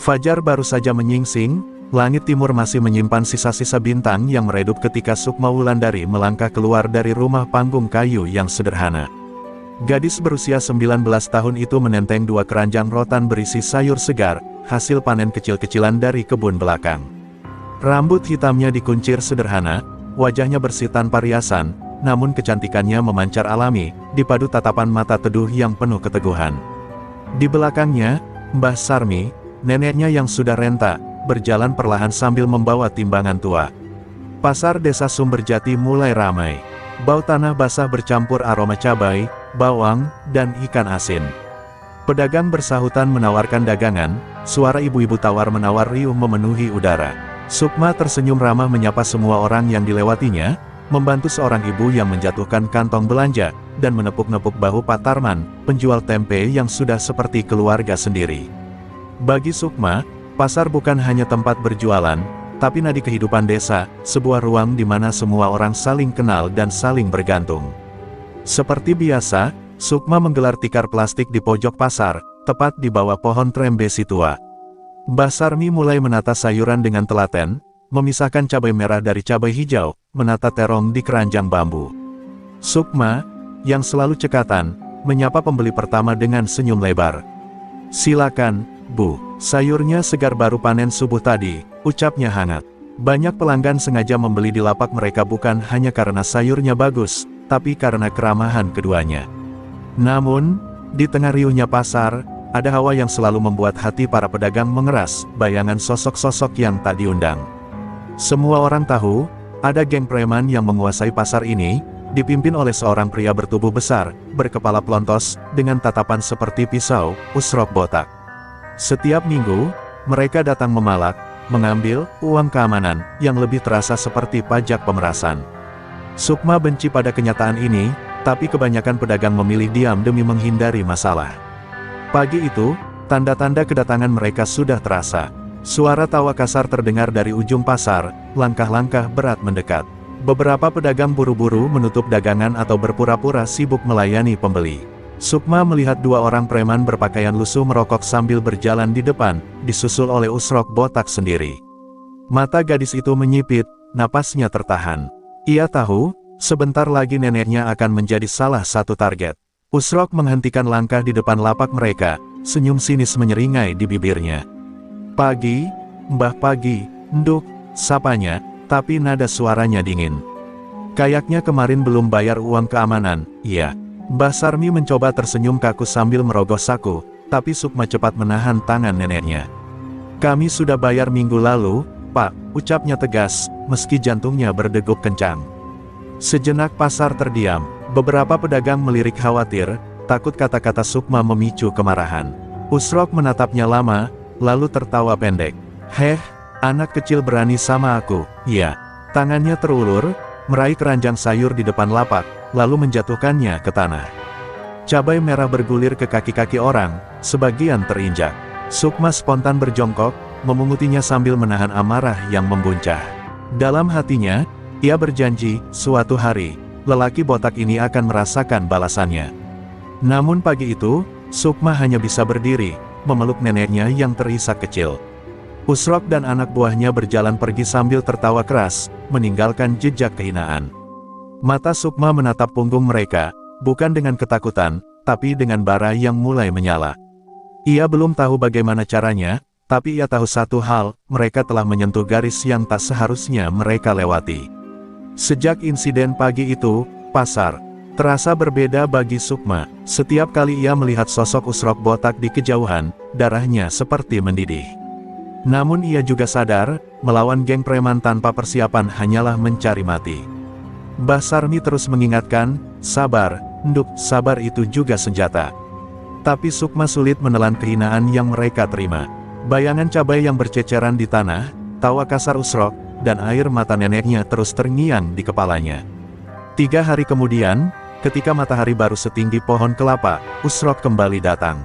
Fajar baru saja menyingsing, langit timur masih menyimpan sisa-sisa bintang yang meredup ketika Sukma Wulandari melangkah keluar dari rumah panggung kayu yang sederhana. Gadis berusia 19 tahun itu menenteng 2 keranjang rotan berisi sayur segar, hasil panen kecil-kecilan dari kebun belakang. Rambut hitamnya dikuncir sederhana, wajahnya bersih tanpa riasan, namun kecantikannya memancar alami, dipadu tatapan mata teduh yang penuh keteguhan. Di belakangnya, Mbah Sarmi, neneknya yang sudah renta, berjalan perlahan sambil membawa timbangan tua. Pasar desa Sumberjati mulai ramai. Bau tanah basah bercampur aroma cabai, bawang, dan ikan asin. Pedagang bersahutan menawarkan dagangan, suara ibu-ibu tawar-menawar riuh memenuhi udara. Sukma tersenyum ramah menyapa semua orang yang dilewatinya, membantu seorang ibu yang menjatuhkan kantong belanja, dan menepuk-nepuk bahu Pak Tarman, penjual tempe yang sudah seperti keluarga sendiri. Bagi Sukma, pasar bukan hanya tempat berjualan, tapi nadi kehidupan desa, sebuah ruang di mana semua orang saling kenal dan saling bergantung. Seperti biasa, Sukma menggelar tikar plastik di pojok pasar, tepat di bawah pohon trembesi tua. Mbah Sarmi mulai menata sayuran dengan telaten, memisahkan cabai merah dari cabai hijau, menata terong di keranjang bambu. Sukma, yang selalu cekatan, menyapa pembeli pertama dengan senyum lebar. "Silakan, Bu, sayurnya segar baru panen subuh tadi," ucapnya hangat. Banyak pelanggan sengaja membeli di lapak mereka bukan hanya karena sayurnya bagus, tapi karena keramahan keduanya. Namun, di tengah riuhnya pasar, ada hawa yang selalu membuat hati para pedagang mengeras, bayangan sosok-sosok yang tak diundang. Semua orang tahu, ada geng preman yang menguasai pasar ini, dipimpin oleh seorang pria bertubuh besar, berkepala pelontos, dengan tatapan seperti pisau, Usrok botak. Setiap minggu, mereka datang memalak, mengambil uang keamanan, yang lebih terasa seperti pajak pemerasan. Sukma benci pada kenyataan ini, tapi kebanyakan pedagang memilih diam demi menghindari masalah. Pagi itu, tanda-tanda kedatangan mereka sudah terasa. Suara tawa kasar terdengar dari ujung pasar, langkah-langkah berat mendekat. Beberapa pedagang buru-buru menutup dagangan atau berpura-pura sibuk melayani pembeli. Sukma melihat 2 orang preman berpakaian lusuh merokok sambil berjalan di depan, disusul oleh Usrok botak sendiri. Mata gadis itu menyipit, napasnya tertahan. Ia tahu, sebentar lagi neneknya akan menjadi salah satu target. Usrok menghentikan langkah di depan lapak mereka, senyum sinis menyeringai di bibirnya. "Pagi, Mbah Pagi," nduk, sapanya, tapi nada suaranya dingin. "Kayaknya kemarin belum bayar uang keamanan." "Iya." Mbah Sarmi mencoba tersenyum kaku sambil merogoh saku, tapi Sukma cepat menahan tangan neneknya. "Kami sudah bayar minggu lalu, Pak," ucapnya tegas, meski jantungnya berdegup kencang. Sejenak pasar terdiam, beberapa pedagang melirik khawatir, takut kata-kata Sukma memicu kemarahan. Usrok menatapnya lama, lalu tertawa pendek. "Heh, anak kecil berani sama aku." "Iya." Tangannya terulur, meraih keranjang sayur di depan lapak, lalu menjatuhkannya ke tanah. Cabai merah bergulir ke kaki-kaki orang, sebagian terinjak. Sukma spontan berjongkok, memungutinya sambil menahan amarah yang membuncah. Dalam hatinya, ia berjanji, suatu hari, lelaki botak ini akan merasakan balasannya. Namun pagi itu, Sukma hanya bisa berdiri, memeluk neneknya yang terisak kecil. Usrok dan anak buahnya berjalan pergi sambil tertawa keras, meninggalkan jejak kehinaan. Mata Sukma menatap punggung mereka, bukan dengan ketakutan, tapi dengan bara yang mulai menyala. Ia belum tahu bagaimana caranya, tapi ia tahu satu hal, mereka telah menyentuh garis yang tak seharusnya mereka lewati. Sejak insiden pagi itu, pasar terasa berbeda bagi Sukma. Setiap kali ia melihat sosok Usrok botak di kejauhan, darahnya seperti mendidih. Namun ia juga sadar, melawan geng preman tanpa persiapan hanyalah mencari mati. Mbah Sarmi terus mengingatkan, "Sabar, nduk, sabar itu juga senjata." Tapi Sukma sulit menelan kehinaan yang mereka terima. Bayangan cabai yang berceceran di tanah, tawa kasar Usrok, dan air mata neneknya terus terngiang di kepalanya. 3 hari kemudian, ketika matahari baru setinggi pohon kelapa, Usrok kembali datang.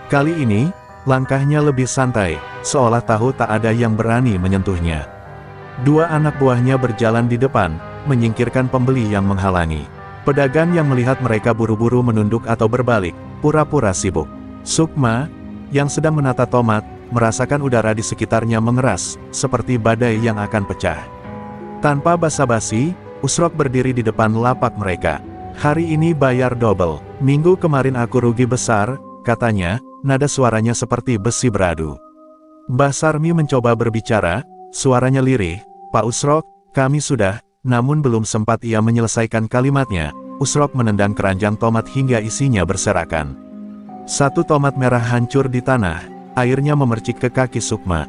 Kali ini, langkahnya lebih santai, seolah tahu tak ada yang berani menyentuhnya. 2 anak buahnya berjalan di depan, menyingkirkan pembeli yang menghalangi. Pedagang yang melihat mereka buru-buru menunduk atau berbalik, pura-pura sibuk. Sukma, yang sedang menata tomat, merasakan udara di sekitarnya mengeras, seperti badai yang akan pecah. Tanpa basa-basi, Usrok berdiri di depan lapak mereka. "Hari ini bayar double. Minggu kemarin aku rugi besar," katanya, nada suaranya seperti besi beradu. Mbah Sarmi mencoba berbicara, suaranya lirih. "Pak Usrok, kami sudah," namun belum sempat ia menyelesaikan kalimatnya, Usrok menendang keranjang tomat hingga isinya berserakan. Satu tomat merah hancur di tanah, airnya memercik ke kaki Sukma.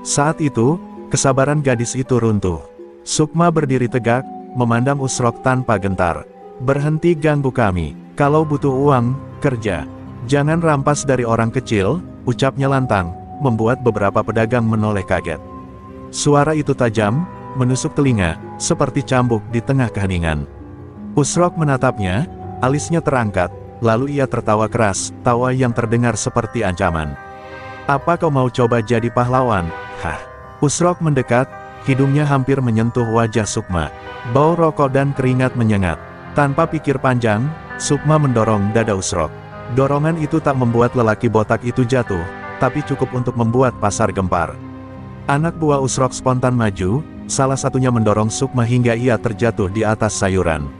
Saat itu, kesabaran gadis itu runtuh. Sukma berdiri tegak, memandang Usrok tanpa gentar. "Berhenti ganggu kami. Kalau butuh uang, kerja. Jangan rampas dari orang kecil," ucapnya lantang, membuat beberapa pedagang menoleh kaget. Suara itu tajam, menusuk telinga, seperti cambuk di tengah keheningan. Usrok menatapnya, alisnya terangkat, lalu ia tertawa keras, tawa yang terdengar seperti ancaman. "Apa kau mau coba jadi pahlawan?" "Hah?" Usrok mendekat, hidungnya hampir menyentuh wajah Sukma. Bau rokok dan keringat menyengat. Tanpa pikir panjang, Sukma mendorong dada Usrok. Dorongan itu tak membuat lelaki botak itu jatuh, tapi cukup untuk membuat pasar gempar. Anak buah Usrok spontan maju, salah satunya mendorong Sukma hingga ia terjatuh di atas sayuran.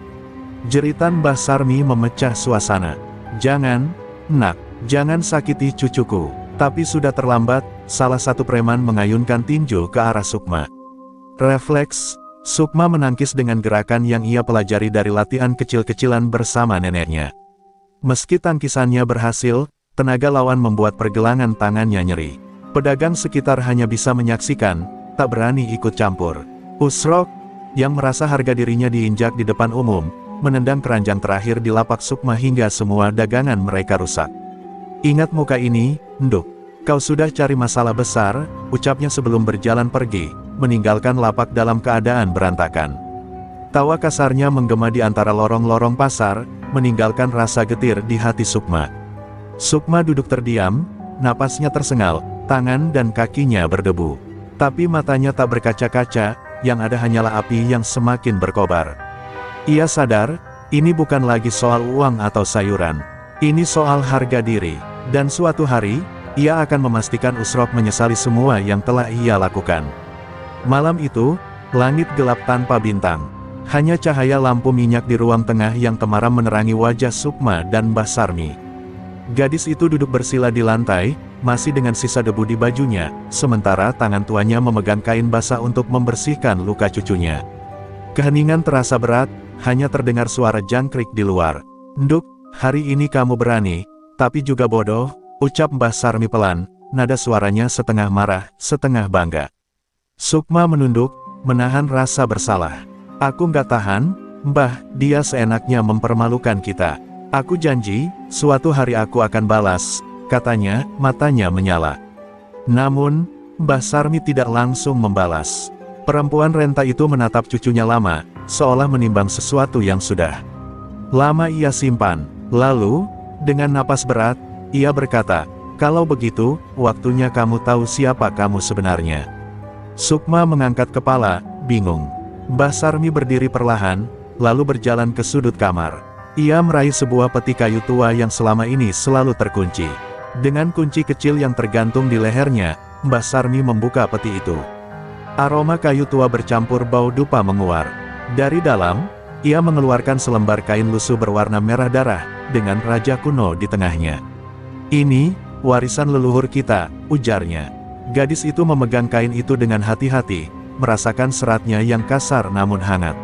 Jeritan Mbah Sarmi memecah suasana. "Jangan, nak, jangan sakiti cucuku." Tapi sudah terlambat, salah satu preman mengayunkan tinju ke arah Sukma. Refleks, Sukma menangkis dengan gerakan yang ia pelajari dari latihan kecil-kecilan bersama neneknya. Meski tangkisannya berhasil, tenaga lawan membuat pergelangan tangannya nyeri. Pedagang sekitar hanya bisa menyaksikan, tak berani ikut campur. Usrok, yang merasa harga dirinya diinjak di depan umum, menendang keranjang terakhir di lapak Sukma hingga semua dagangan mereka rusak. "Ingat muka ini, Nduk. Kau sudah cari masalah besar," ucapnya sebelum berjalan pergi, meninggalkan lapak dalam keadaan berantakan. Tawa kasarnya menggema di antara lorong-lorong pasar, meninggalkan rasa getir di hati Sukma. Sukma duduk terdiam, napasnya tersengal, tangan dan kakinya berdebu. Tapi matanya tak berkaca-kaca, yang ada hanyalah api yang semakin berkobar. Ia sadar, ini bukan lagi soal uang atau sayuran. Ini soal harga diri. Dan suatu hari, ia akan memastikan Usrok menyesali semua yang telah ia lakukan. Malam itu, langit gelap tanpa bintang. Hanya cahaya lampu minyak di ruang tengah yang temaram menerangi wajah Sukma dan Mbah Sarmi. Gadis itu duduk bersila di lantai, masih dengan sisa debu di bajunya, sementara tangan tuanya memegang kain basah untuk membersihkan luka cucunya. Keheningan terasa berat, hanya terdengar suara jangkrik di luar. "Nduk, hari ini kamu berani, tapi juga bodoh," ucap Mbah Sarmi pelan, nada suaranya setengah marah, setengah bangga. Sukma menunduk, menahan rasa bersalah. "Aku nggak tahan, Mbah, dia seenaknya mempermalukan kita. Aku janji, suatu hari aku akan balas," katanya, matanya menyala. Namun, Mbah Sarmi tidak langsung membalas. Perempuan renta itu menatap cucunya lama, seolah menimbang sesuatu yang sudah lama ia simpan. Lalu, dengan napas berat, ia berkata, "Kalau begitu, waktunya kamu tahu siapa kamu sebenarnya." Sukma mengangkat kepala, bingung. Mbah Sarmi berdiri perlahan, lalu berjalan ke sudut kamar. Ia meraih sebuah peti kayu tua yang selama ini selalu terkunci. Dengan kunci kecil yang tergantung di lehernya, Mbah Sarmi membuka peti itu. Aroma kayu tua bercampur bau dupa menguar. Dari dalam, ia mengeluarkan selembar kain lusuh berwarna merah darah, dengan raja kuno di tengahnya. "Ini, warisan leluhur kita," ujarnya. Gadis itu memegang kain itu dengan hati-hati, merasakan seratnya yang kasar namun hangat.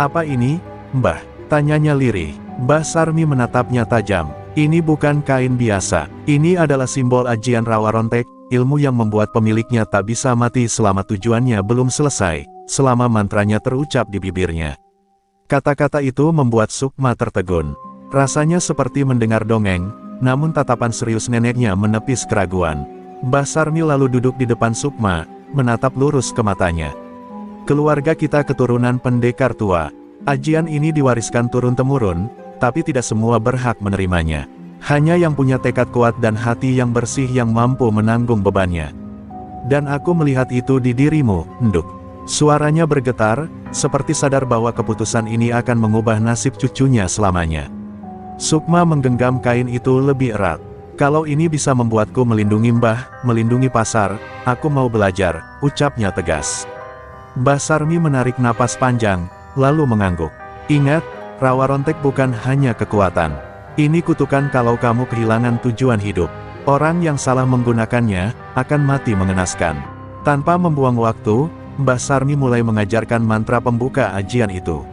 "Apa ini, Mbah?" tanyanya lirih. Mbah Sarmi menatapnya tajam. "Ini bukan kain biasa. Ini adalah simbol ajian Rawa Rontek, ilmu yang membuat pemiliknya tak bisa mati selama tujuannya belum selesai, selama mantranya terucap di bibirnya." Kata-kata itu membuat Sukma tertegun. Rasanya seperti mendengar dongeng, namun tatapan serius neneknya menepis keraguan. Mbah Sarmi lalu duduk di depan Sukma, menatap lurus ke matanya. "Keluarga kita keturunan pendekar tua. Ajian ini diwariskan turun-temurun, tapi tidak semua berhak menerimanya. Hanya yang punya tekad kuat dan hati yang bersih yang mampu menanggung bebannya. Dan aku melihat itu di dirimu, Nduk." Suaranya bergetar, seperti sadar bahwa keputusan ini akan mengubah nasib cucunya selamanya. Sukma menggenggam kain itu lebih erat. Kalau ini bisa membuatku melindungi Mbah, melindungi pasar, aku mau belajar, ucapnya tegas. Mbah Sarmi menarik napas panjang, lalu mengangguk. Ingat, rawa rontek bukan hanya kekuatan. Ini kutukan kalau kamu kehilangan tujuan hidup. Orang yang salah menggunakannya, akan mati mengenaskan. Tanpa membuang waktu, Mbah Sarmi mulai mengajarkan mantra pembuka ajian itu.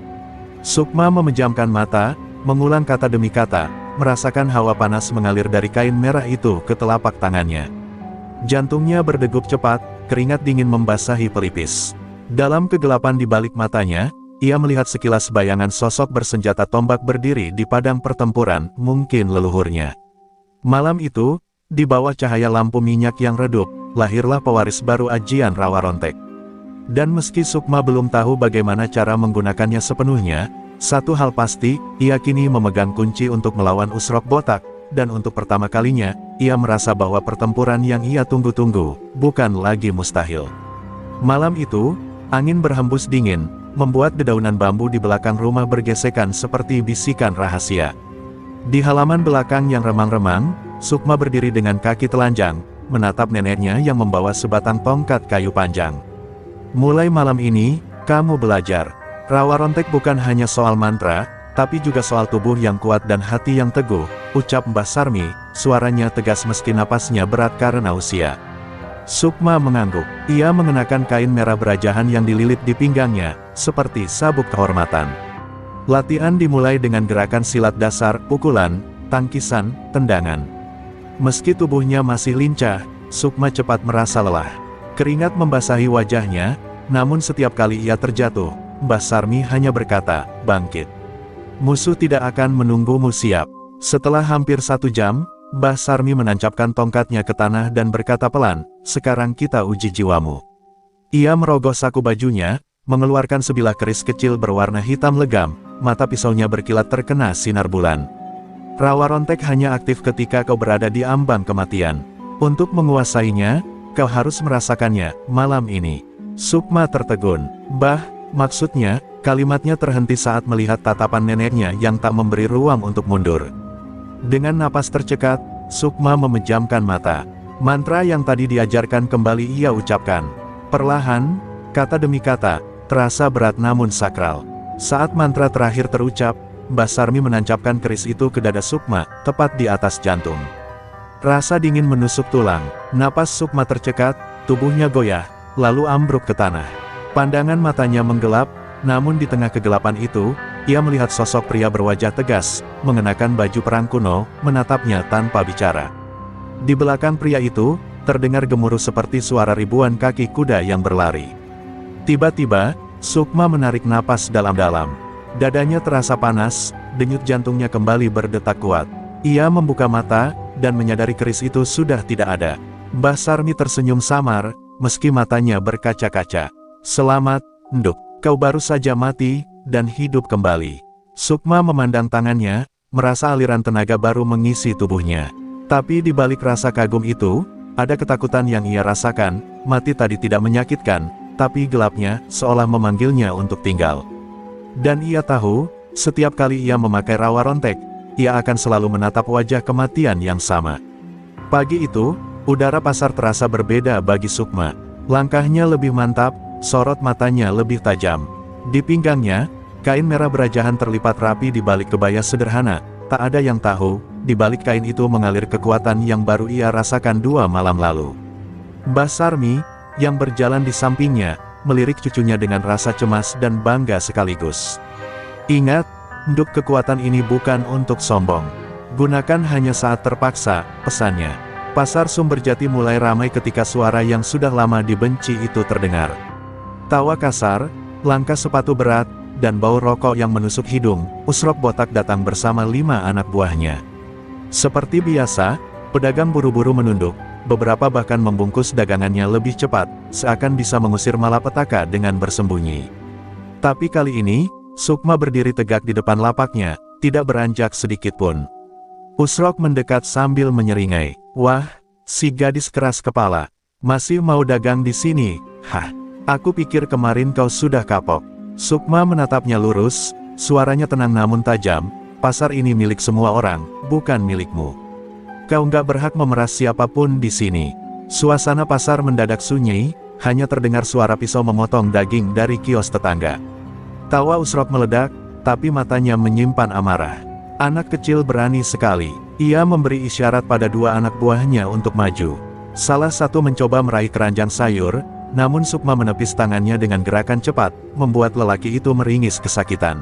Sukma memejamkan mata, mengulang kata demi kata, merasakan hawa panas mengalir dari kain merah itu ke telapak tangannya. Jantungnya berdegup cepat, keringat dingin membasahi pelipis. Dalam kegelapan di balik matanya, ia melihat sekilas bayangan sosok bersenjata tombak berdiri di padang pertempuran, mungkin leluhurnya. Malam itu, di bawah cahaya lampu minyak yang redup, lahirlah pewaris baru ajian rawa rontek. Dan meski Sukma belum tahu bagaimana cara menggunakannya sepenuhnya, satu hal pasti, ia kini memegang kunci untuk melawan Usrok Botak, dan untuk pertama kalinya, ia merasa bahwa pertempuran yang ia tunggu-tunggu, bukan lagi mustahil. Malam itu, angin berhembus dingin, membuat dedaunan bambu di belakang rumah bergesekan seperti bisikan rahasia. Di halaman belakang yang remang-remang, Sukma berdiri dengan kaki telanjang, menatap neneknya yang membawa sebatang tongkat kayu panjang. Mulai malam ini, kamu belajar. Rawa rontek bukan hanya soal mantra, tapi juga soal tubuh yang kuat dan hati yang teguh, ucap Mbah Sarmi, suaranya tegas meski napasnya berat karena usia. Sukma mengangguk. Ia mengenakan kain merah berajahan yang dililit di pinggangnya, seperti sabuk kehormatan. Latihan dimulai dengan gerakan silat dasar, pukulan, tangkisan, tendangan. Meski tubuhnya masih lincah, Sukma cepat merasa lelah. Keringat membasahi wajahnya, namun setiap kali ia terjatuh, Mbah Sarmi hanya berkata, bangkit. Musuh tidak akan menunggumu siap. Setelah hampir 1 jam, Mbah Sarmi menancapkan tongkatnya ke tanah dan berkata pelan, sekarang kita uji jiwamu. Ia merogoh saku bajunya, mengeluarkan sebilah keris kecil berwarna hitam legam, mata pisaunya berkilat terkena sinar bulan. Rawa rontek hanya aktif ketika kau berada di ambang kematian. Untuk menguasainya, kau harus merasakannya, malam ini. Sukma tertegun. Mbah, maksudnya, kalimatnya terhenti saat melihat tatapan neneknya yang tak memberi ruang untuk mundur. Dengan napas tercekat, Sukma memejamkan mata. Mantra yang tadi diajarkan kembali ia ucapkan. Perlahan, kata demi kata, terasa berat namun sakral. Saat mantra terakhir terucap, Mbah Sarmi menancapkan keris itu ke dada Sukma, tepat di atas jantung. Rasa dingin menusuk tulang, napas Sukma tercekat, tubuhnya goyah, lalu ambruk ke tanah. Pandangan matanya menggelap, namun di tengah kegelapan itu, ia melihat sosok pria berwajah tegas, mengenakan baju perang kuno, menatapnya tanpa bicara. Di belakang pria itu, terdengar gemuruh seperti suara ribuan kaki kuda yang berlari. Tiba-tiba, Sukma menarik napas dalam-dalam. Dadanya terasa panas, denyut jantungnya kembali berdetak kuat. Ia membuka mata, dan menyadari keris itu sudah tidak ada. Mbah Sarmi tersenyum samar, meski matanya berkaca-kaca. Selamat, Nduk, kau baru saja mati, dan hidup kembali. Sukma memandang tangannya, merasa aliran tenaga baru mengisi tubuhnya. Tapi di balik rasa kagum itu, ada ketakutan yang ia rasakan. Mati tadi tidak menyakitkan, tapi gelapnya, seolah memanggilnya untuk tinggal. Dan ia tahu, setiap kali ia memakai rawa rontek, ia akan selalu menatap wajah kematian yang sama. Pagi itu, udara pasar terasa berbeda bagi Sukma. Langkahnya lebih mantap, sorot matanya lebih tajam. Di pinggangnya, kain merah berajahan terlipat rapi di balik kebaya sederhana. Tak ada yang tahu, di balik kain itu mengalir kekuatan yang baru ia rasakan 2 malam lalu. Mbah Sarmi, yang berjalan di sampingnya, melirik cucunya dengan rasa cemas dan bangga sekaligus. Ingat, Nduk, kekuatan ini bukan untuk sombong. Gunakan hanya saat terpaksa, pesannya. Pasar Sumberjati mulai ramai ketika suara yang sudah lama dibenci itu terdengar. Tawa kasar, langkah sepatu berat, dan bau rokok yang menusuk hidung. Usrok Botak datang bersama 5 anak buahnya. Seperti biasa, pedagang buru-buru menunduk, beberapa bahkan membungkus dagangannya lebih cepat, seakan bisa mengusir malapetaka dengan bersembunyi. Tapi kali ini, Sukma berdiri tegak di depan lapaknya, tidak beranjak sedikit pun. Usrok mendekat sambil menyeringai. Wah, si gadis keras kepala, masih mau dagang di sini? Hah, aku pikir kemarin kau sudah kapok. Sukma menatapnya lurus, suaranya tenang namun tajam. Pasar ini milik semua orang, bukan milikmu. Kau nggak berhak memeras siapapun di sini. Suasana pasar mendadak sunyi, hanya terdengar suara pisau memotong daging dari kios tetangga. Tawa Usrok meledak, tapi matanya menyimpan amarah. Anak kecil berani sekali. Ia memberi isyarat pada dua anak buahnya untuk maju. Salah satu mencoba meraih keranjang sayur, namun Sukma menepis tangannya dengan gerakan cepat, membuat lelaki itu meringis kesakitan.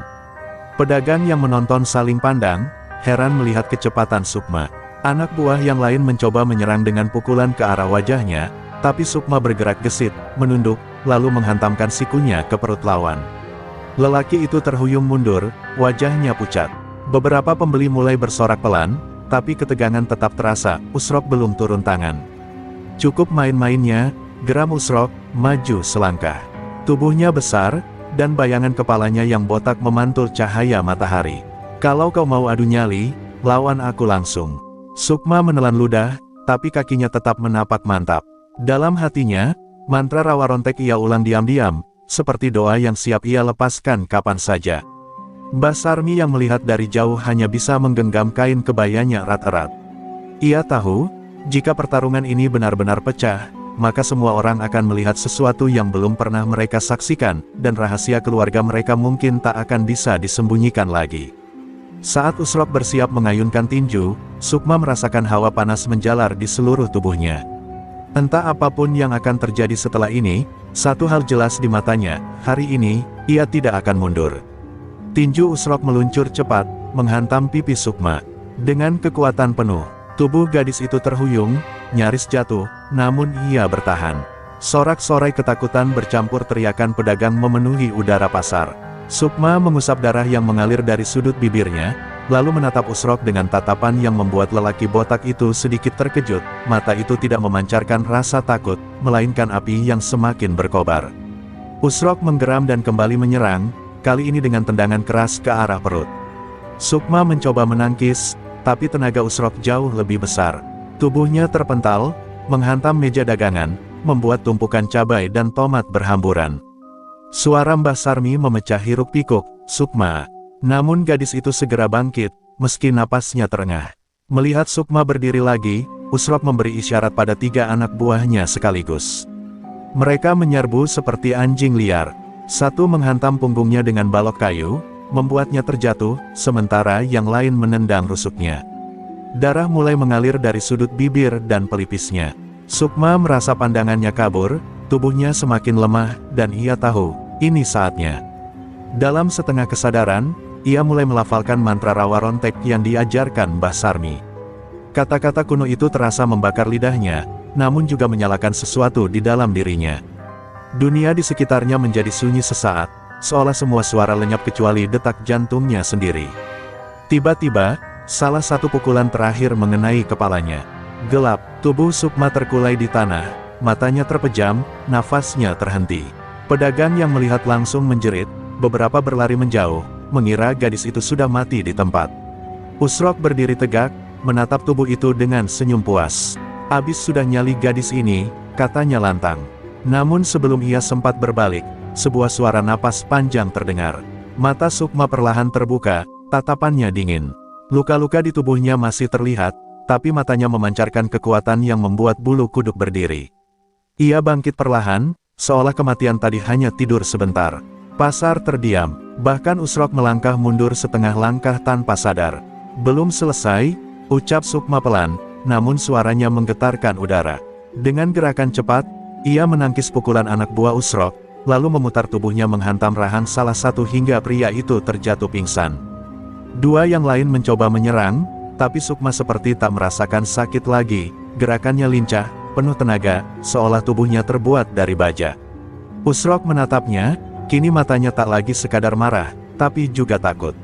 Pedagang yang menonton saling pandang, heran melihat kecepatan Sukma. Anak buah yang lain mencoba menyerang dengan pukulan ke arah wajahnya, tapi Sukma bergerak gesit, menunduk, lalu menghantamkan sikunya ke perut lawan. Lelaki itu terhuyung mundur, wajahnya pucat. Beberapa pembeli mulai bersorak pelan, tapi ketegangan tetap terasa. Usrok belum turun tangan. Cukup main-mainnya, geram Usrok, maju selangkah. Tubuhnya besar, dan bayangan kepalanya yang botak memantul cahaya matahari. Kalau kau mau adu nyali, lawan aku langsung. Sukma menelan ludah, tapi kakinya tetap menapak mantap. Dalam hatinya, mantra rawa rontek ia ulang diam-diam, seperti doa yang siap ia lepaskan kapan saja. Mbah Sarmi yang melihat dari jauh hanya bisa menggenggam kain kebayanya erat-erat. Ia tahu, jika pertarungan ini benar-benar pecah, maka semua orang akan melihat sesuatu yang belum pernah mereka saksikan, dan rahasia keluarga mereka mungkin tak akan bisa disembunyikan lagi. Saat Usrok bersiap mengayunkan tinju, Sukma merasakan hawa panas menjalar di seluruh tubuhnya. Entah apapun yang akan terjadi setelah ini, satu hal jelas di matanya, hari ini, ia tidak akan mundur. Tinju Usrok meluncur cepat, menghantam pipi Sukma. Dengan kekuatan penuh, tubuh gadis itu terhuyung, nyaris jatuh, namun ia bertahan. Sorak-sorai ketakutan bercampur teriakan pedagang memenuhi udara pasar. Sukma mengusap darah yang mengalir dari sudut bibirnya, lalu menatap Usrok dengan tatapan yang membuat lelaki botak itu sedikit terkejut. Mata itu tidak memancarkan rasa takut, melainkan api yang semakin berkobar. Usrok menggeram dan kembali menyerang, kali ini dengan tendangan keras ke arah perut. Sukma mencoba menangkis, tapi tenaga Usrok jauh lebih besar. Tubuhnya terpental, menghantam meja dagangan, membuat tumpukan cabai dan tomat berhamburan. Suara Mbah Sarmi memecah hiruk pikuk, "Sukma." Namun gadis itu segera bangkit, meski napasnya terengah. Melihat Sukma berdiri lagi, Usrok memberi isyarat pada tiga anak buahnya sekaligus. Mereka menyerbu seperti anjing liar. Satu menghantam punggungnya dengan balok kayu, membuatnya terjatuh, sementara yang lain menendang rusuknya. Darah mulai mengalir dari sudut bibir dan pelipisnya. Sukma merasa pandangannya kabur, tubuhnya semakin lemah, dan ia tahu, ini saatnya. Dalam setengah kesadaran, ia mulai melafalkan mantra rawa rontek yang diajarkan Mbah Sarmi. Kata-kata kuno itu terasa membakar lidahnya, namun juga menyalakan sesuatu di dalam dirinya. Dunia di sekitarnya menjadi sunyi sesaat, seolah semua suara lenyap kecuali detak jantungnya sendiri. Tiba-tiba, salah satu pukulan terakhir mengenai kepalanya. Gelap, tubuh Sukma terkulai di tanah, matanya terpejam, nafasnya terhenti. Pedagang yang melihat langsung menjerit, beberapa berlari menjauh, mengira gadis itu sudah mati di tempat. Usrok berdiri tegak, menatap tubuh itu dengan senyum puas. Abis sudah nyali gadis ini, katanya lantang. Namun sebelum ia sempat berbalik, sebuah suara napas panjang terdengar. Mata Sukma perlahan terbuka, tatapannya dingin. Luka-luka di tubuhnya masih terlihat, tapi matanya memancarkan kekuatan yang membuat bulu kuduk berdiri. Ia bangkit perlahan, seolah kematian tadi hanya tidur sebentar. Pasar terdiam, bahkan Usrok melangkah mundur setengah langkah tanpa sadar. Belum selesai, ucap Sukma pelan, namun suaranya menggetarkan udara. Dengan gerakan cepat, ia menangkis pukulan anak buah Usrok, lalu memutar tubuhnya menghantam rahang salah satu hingga pria itu terjatuh pingsan. Dua yang lain mencoba menyerang, tapi Sukma seperti tak merasakan sakit lagi, gerakannya lincah, penuh tenaga, seolah tubuhnya terbuat dari baja. Usrok menatapnya, kini matanya tak lagi sekadar marah, tapi juga takut.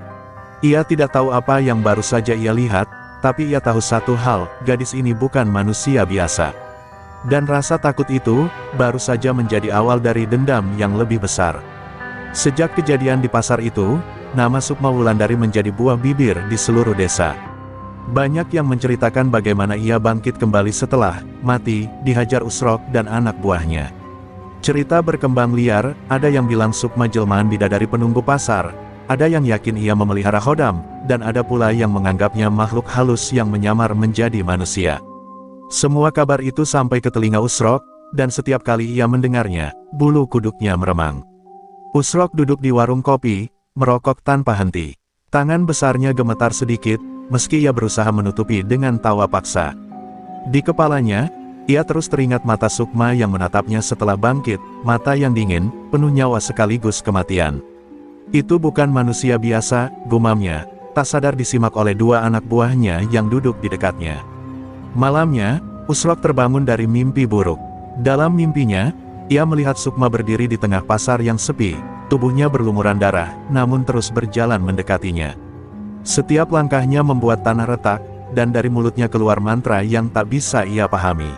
Ia tidak tahu apa yang baru saja ia lihat, tapi ia tahu satu hal, gadis ini bukan manusia biasa. Dan rasa takut itu, baru saja menjadi awal dari dendam yang lebih besar. Sejak kejadian di pasar itu, nama Sukma Wulandari menjadi buah bibir di seluruh desa. Banyak yang menceritakan bagaimana ia bangkit kembali setelah mati, dihajar Usrok dan anak buahnya. Cerita berkembang liar, ada yang bilang Sukma jelmaan bidadari penunggu pasar, ada yang yakin ia memelihara Khodam, dan ada pula yang menganggapnya makhluk halus yang menyamar menjadi manusia. Semua kabar itu sampai ke telinga Usrok, dan setiap kali ia mendengarnya, bulu kuduknya meremang. Usrok duduk di warung kopi, merokok tanpa henti. Tangan besarnya gemetar sedikit, meski ia berusaha menutupi dengan tawa paksa. Di kepalanya, ia terus teringat mata Sukma yang menatapnya setelah bangkit, mata yang dingin, penuh nyawa sekaligus kematian. Itu bukan manusia biasa, gumamnya, tak sadar disimak oleh dua anak buahnya yang duduk di dekatnya. Malamnya, Usrok terbangun dari mimpi buruk. Dalam mimpinya, ia melihat Sukma berdiri di tengah pasar yang sepi, tubuhnya berlumuran darah, namun terus berjalan mendekatinya. Setiap langkahnya membuat tanah retak, dan dari mulutnya keluar mantra yang tak bisa ia pahami.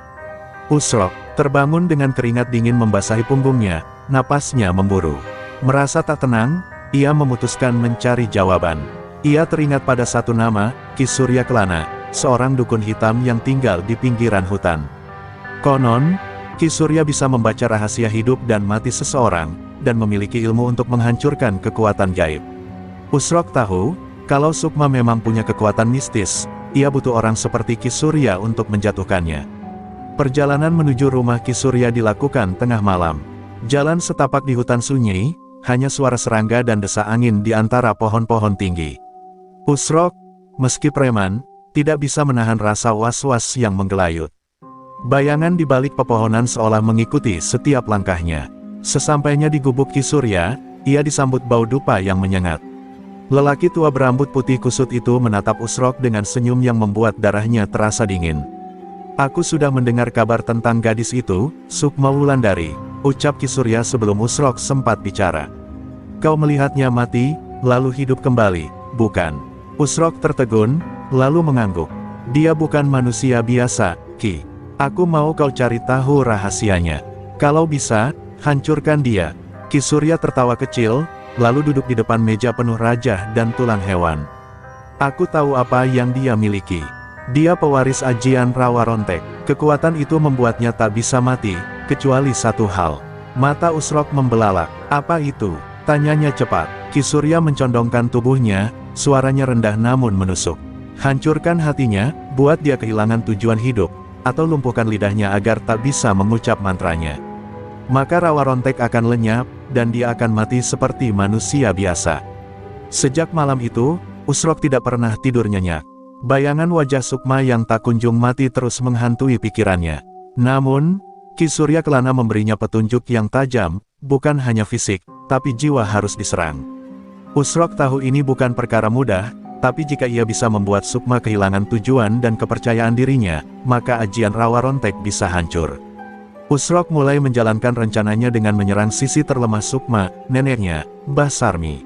Usrok terbangun dengan keringat dingin membasahi punggungnya, napasnya memburu. Merasa tak tenang, ia memutuskan mencari jawaban. Ia teringat pada satu nama, Ki Surya Kelana, seorang dukun hitam yang tinggal di pinggiran hutan. Konon, Ki Surya bisa membaca rahasia hidup dan mati seseorang, dan memiliki ilmu untuk menghancurkan kekuatan gaib. Usrok tahu, kalau Sukma memang punya kekuatan mistis, ia butuh orang seperti Ki Surya untuk menjatuhkannya. Perjalanan menuju rumah Ki Surya dilakukan tengah malam. Jalan setapak di hutan sunyi, hanya suara serangga dan desa angin di antara pohon-pohon tinggi. Usrok, meski preman, tidak bisa menahan rasa was-was yang menggelayut. Bayangan di balik pepohonan seolah mengikuti setiap langkahnya. Sesampainya di gubuk Ki Surya, ia disambut bau dupa yang menyengat. Lelaki tua berambut putih kusut itu menatap Usrok dengan senyum yang membuat darahnya terasa dingin. "Aku sudah mendengar kabar tentang gadis itu, Sukma Wulandari," ucap Ki Surya sebelum Usrok sempat bicara. "Kau melihatnya mati, lalu hidup kembali, bukan?" Usrok tertegun, lalu mengangguk. "Dia bukan manusia biasa, Ki. Aku mau kau cari tahu rahasianya. Kalau bisa, hancurkan dia." Ki Surya tertawa kecil, lalu duduk di depan meja penuh rajah dan tulang hewan. "Aku tahu apa yang dia miliki. Dia pewaris ajian Rawa Rontek. Kekuatan itu membuatnya tak bisa mati, kecuali satu hal." Mata Usrok membelalak. "Apa itu?" tanyanya cepat. Ki Surya mencondongkan tubuhnya, suaranya rendah namun menusuk. "Hancurkan hatinya, buat dia kehilangan tujuan hidup, atau lumpuhkan lidahnya agar tak bisa mengucap mantranya. Maka Rawa Rontek akan lenyap, dan dia akan mati seperti manusia biasa." Sejak malam itu, Usrok tidak pernah tidur nyenyak. Bayangan wajah Sukma yang tak kunjung mati terus menghantui pikirannya. Namun, Ki Surya Kelana memberinya petunjuk yang tajam, bukan hanya fisik, tapi jiwa harus diserang. Usrok tahu ini bukan perkara mudah, tapi jika ia bisa membuat Sukma kehilangan tujuan dan kepercayaan dirinya, maka ajian Rawa Rontek bisa hancur. Usrok mulai menjalankan rencananya dengan menyerang sisi terlemah Sukma, neneknya, Mbah Sarmi.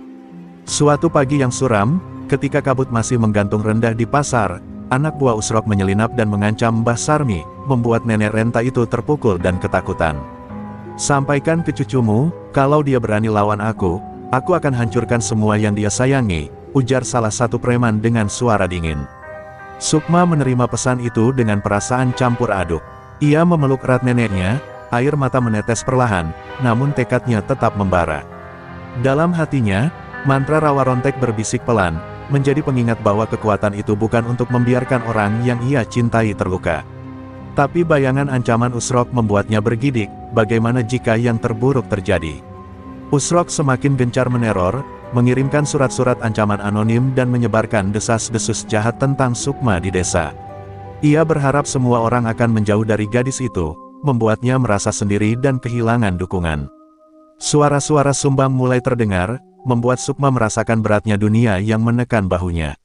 Suatu pagi yang suram, ketika kabut masih menggantung rendah di pasar, anak buah Usrok menyelinap dan mengancam Mbah Sarmi, membuat nenek renta itu terpukul dan ketakutan. "Sampaikan ke cucumu, kalau dia berani lawan aku akan hancurkan semua yang dia sayangi," ujar salah satu preman dengan suara dingin. Sukma menerima pesan itu dengan perasaan campur aduk. Ia memeluk erat neneknya, air mata menetes perlahan, namun tekadnya tetap membara. Dalam hatinya, mantra Rawa Rontek berbisik pelan, menjadi pengingat bahwa kekuatan itu bukan untuk membiarkan orang yang ia cintai terluka. Tapi bayangan ancaman Usrok membuatnya bergidik, bagaimana jika yang terburuk terjadi? Usrok semakin gencar meneror, mengirimkan surat-surat ancaman anonim dan menyebarkan desas-desus jahat tentang Sukma di desa. Ia berharap semua orang akan menjauh dari gadis itu, membuatnya merasa sendiri dan kehilangan dukungan. Suara-suara sumbang mulai terdengar, membuat Sukma merasakan beratnya dunia yang menekan bahunya.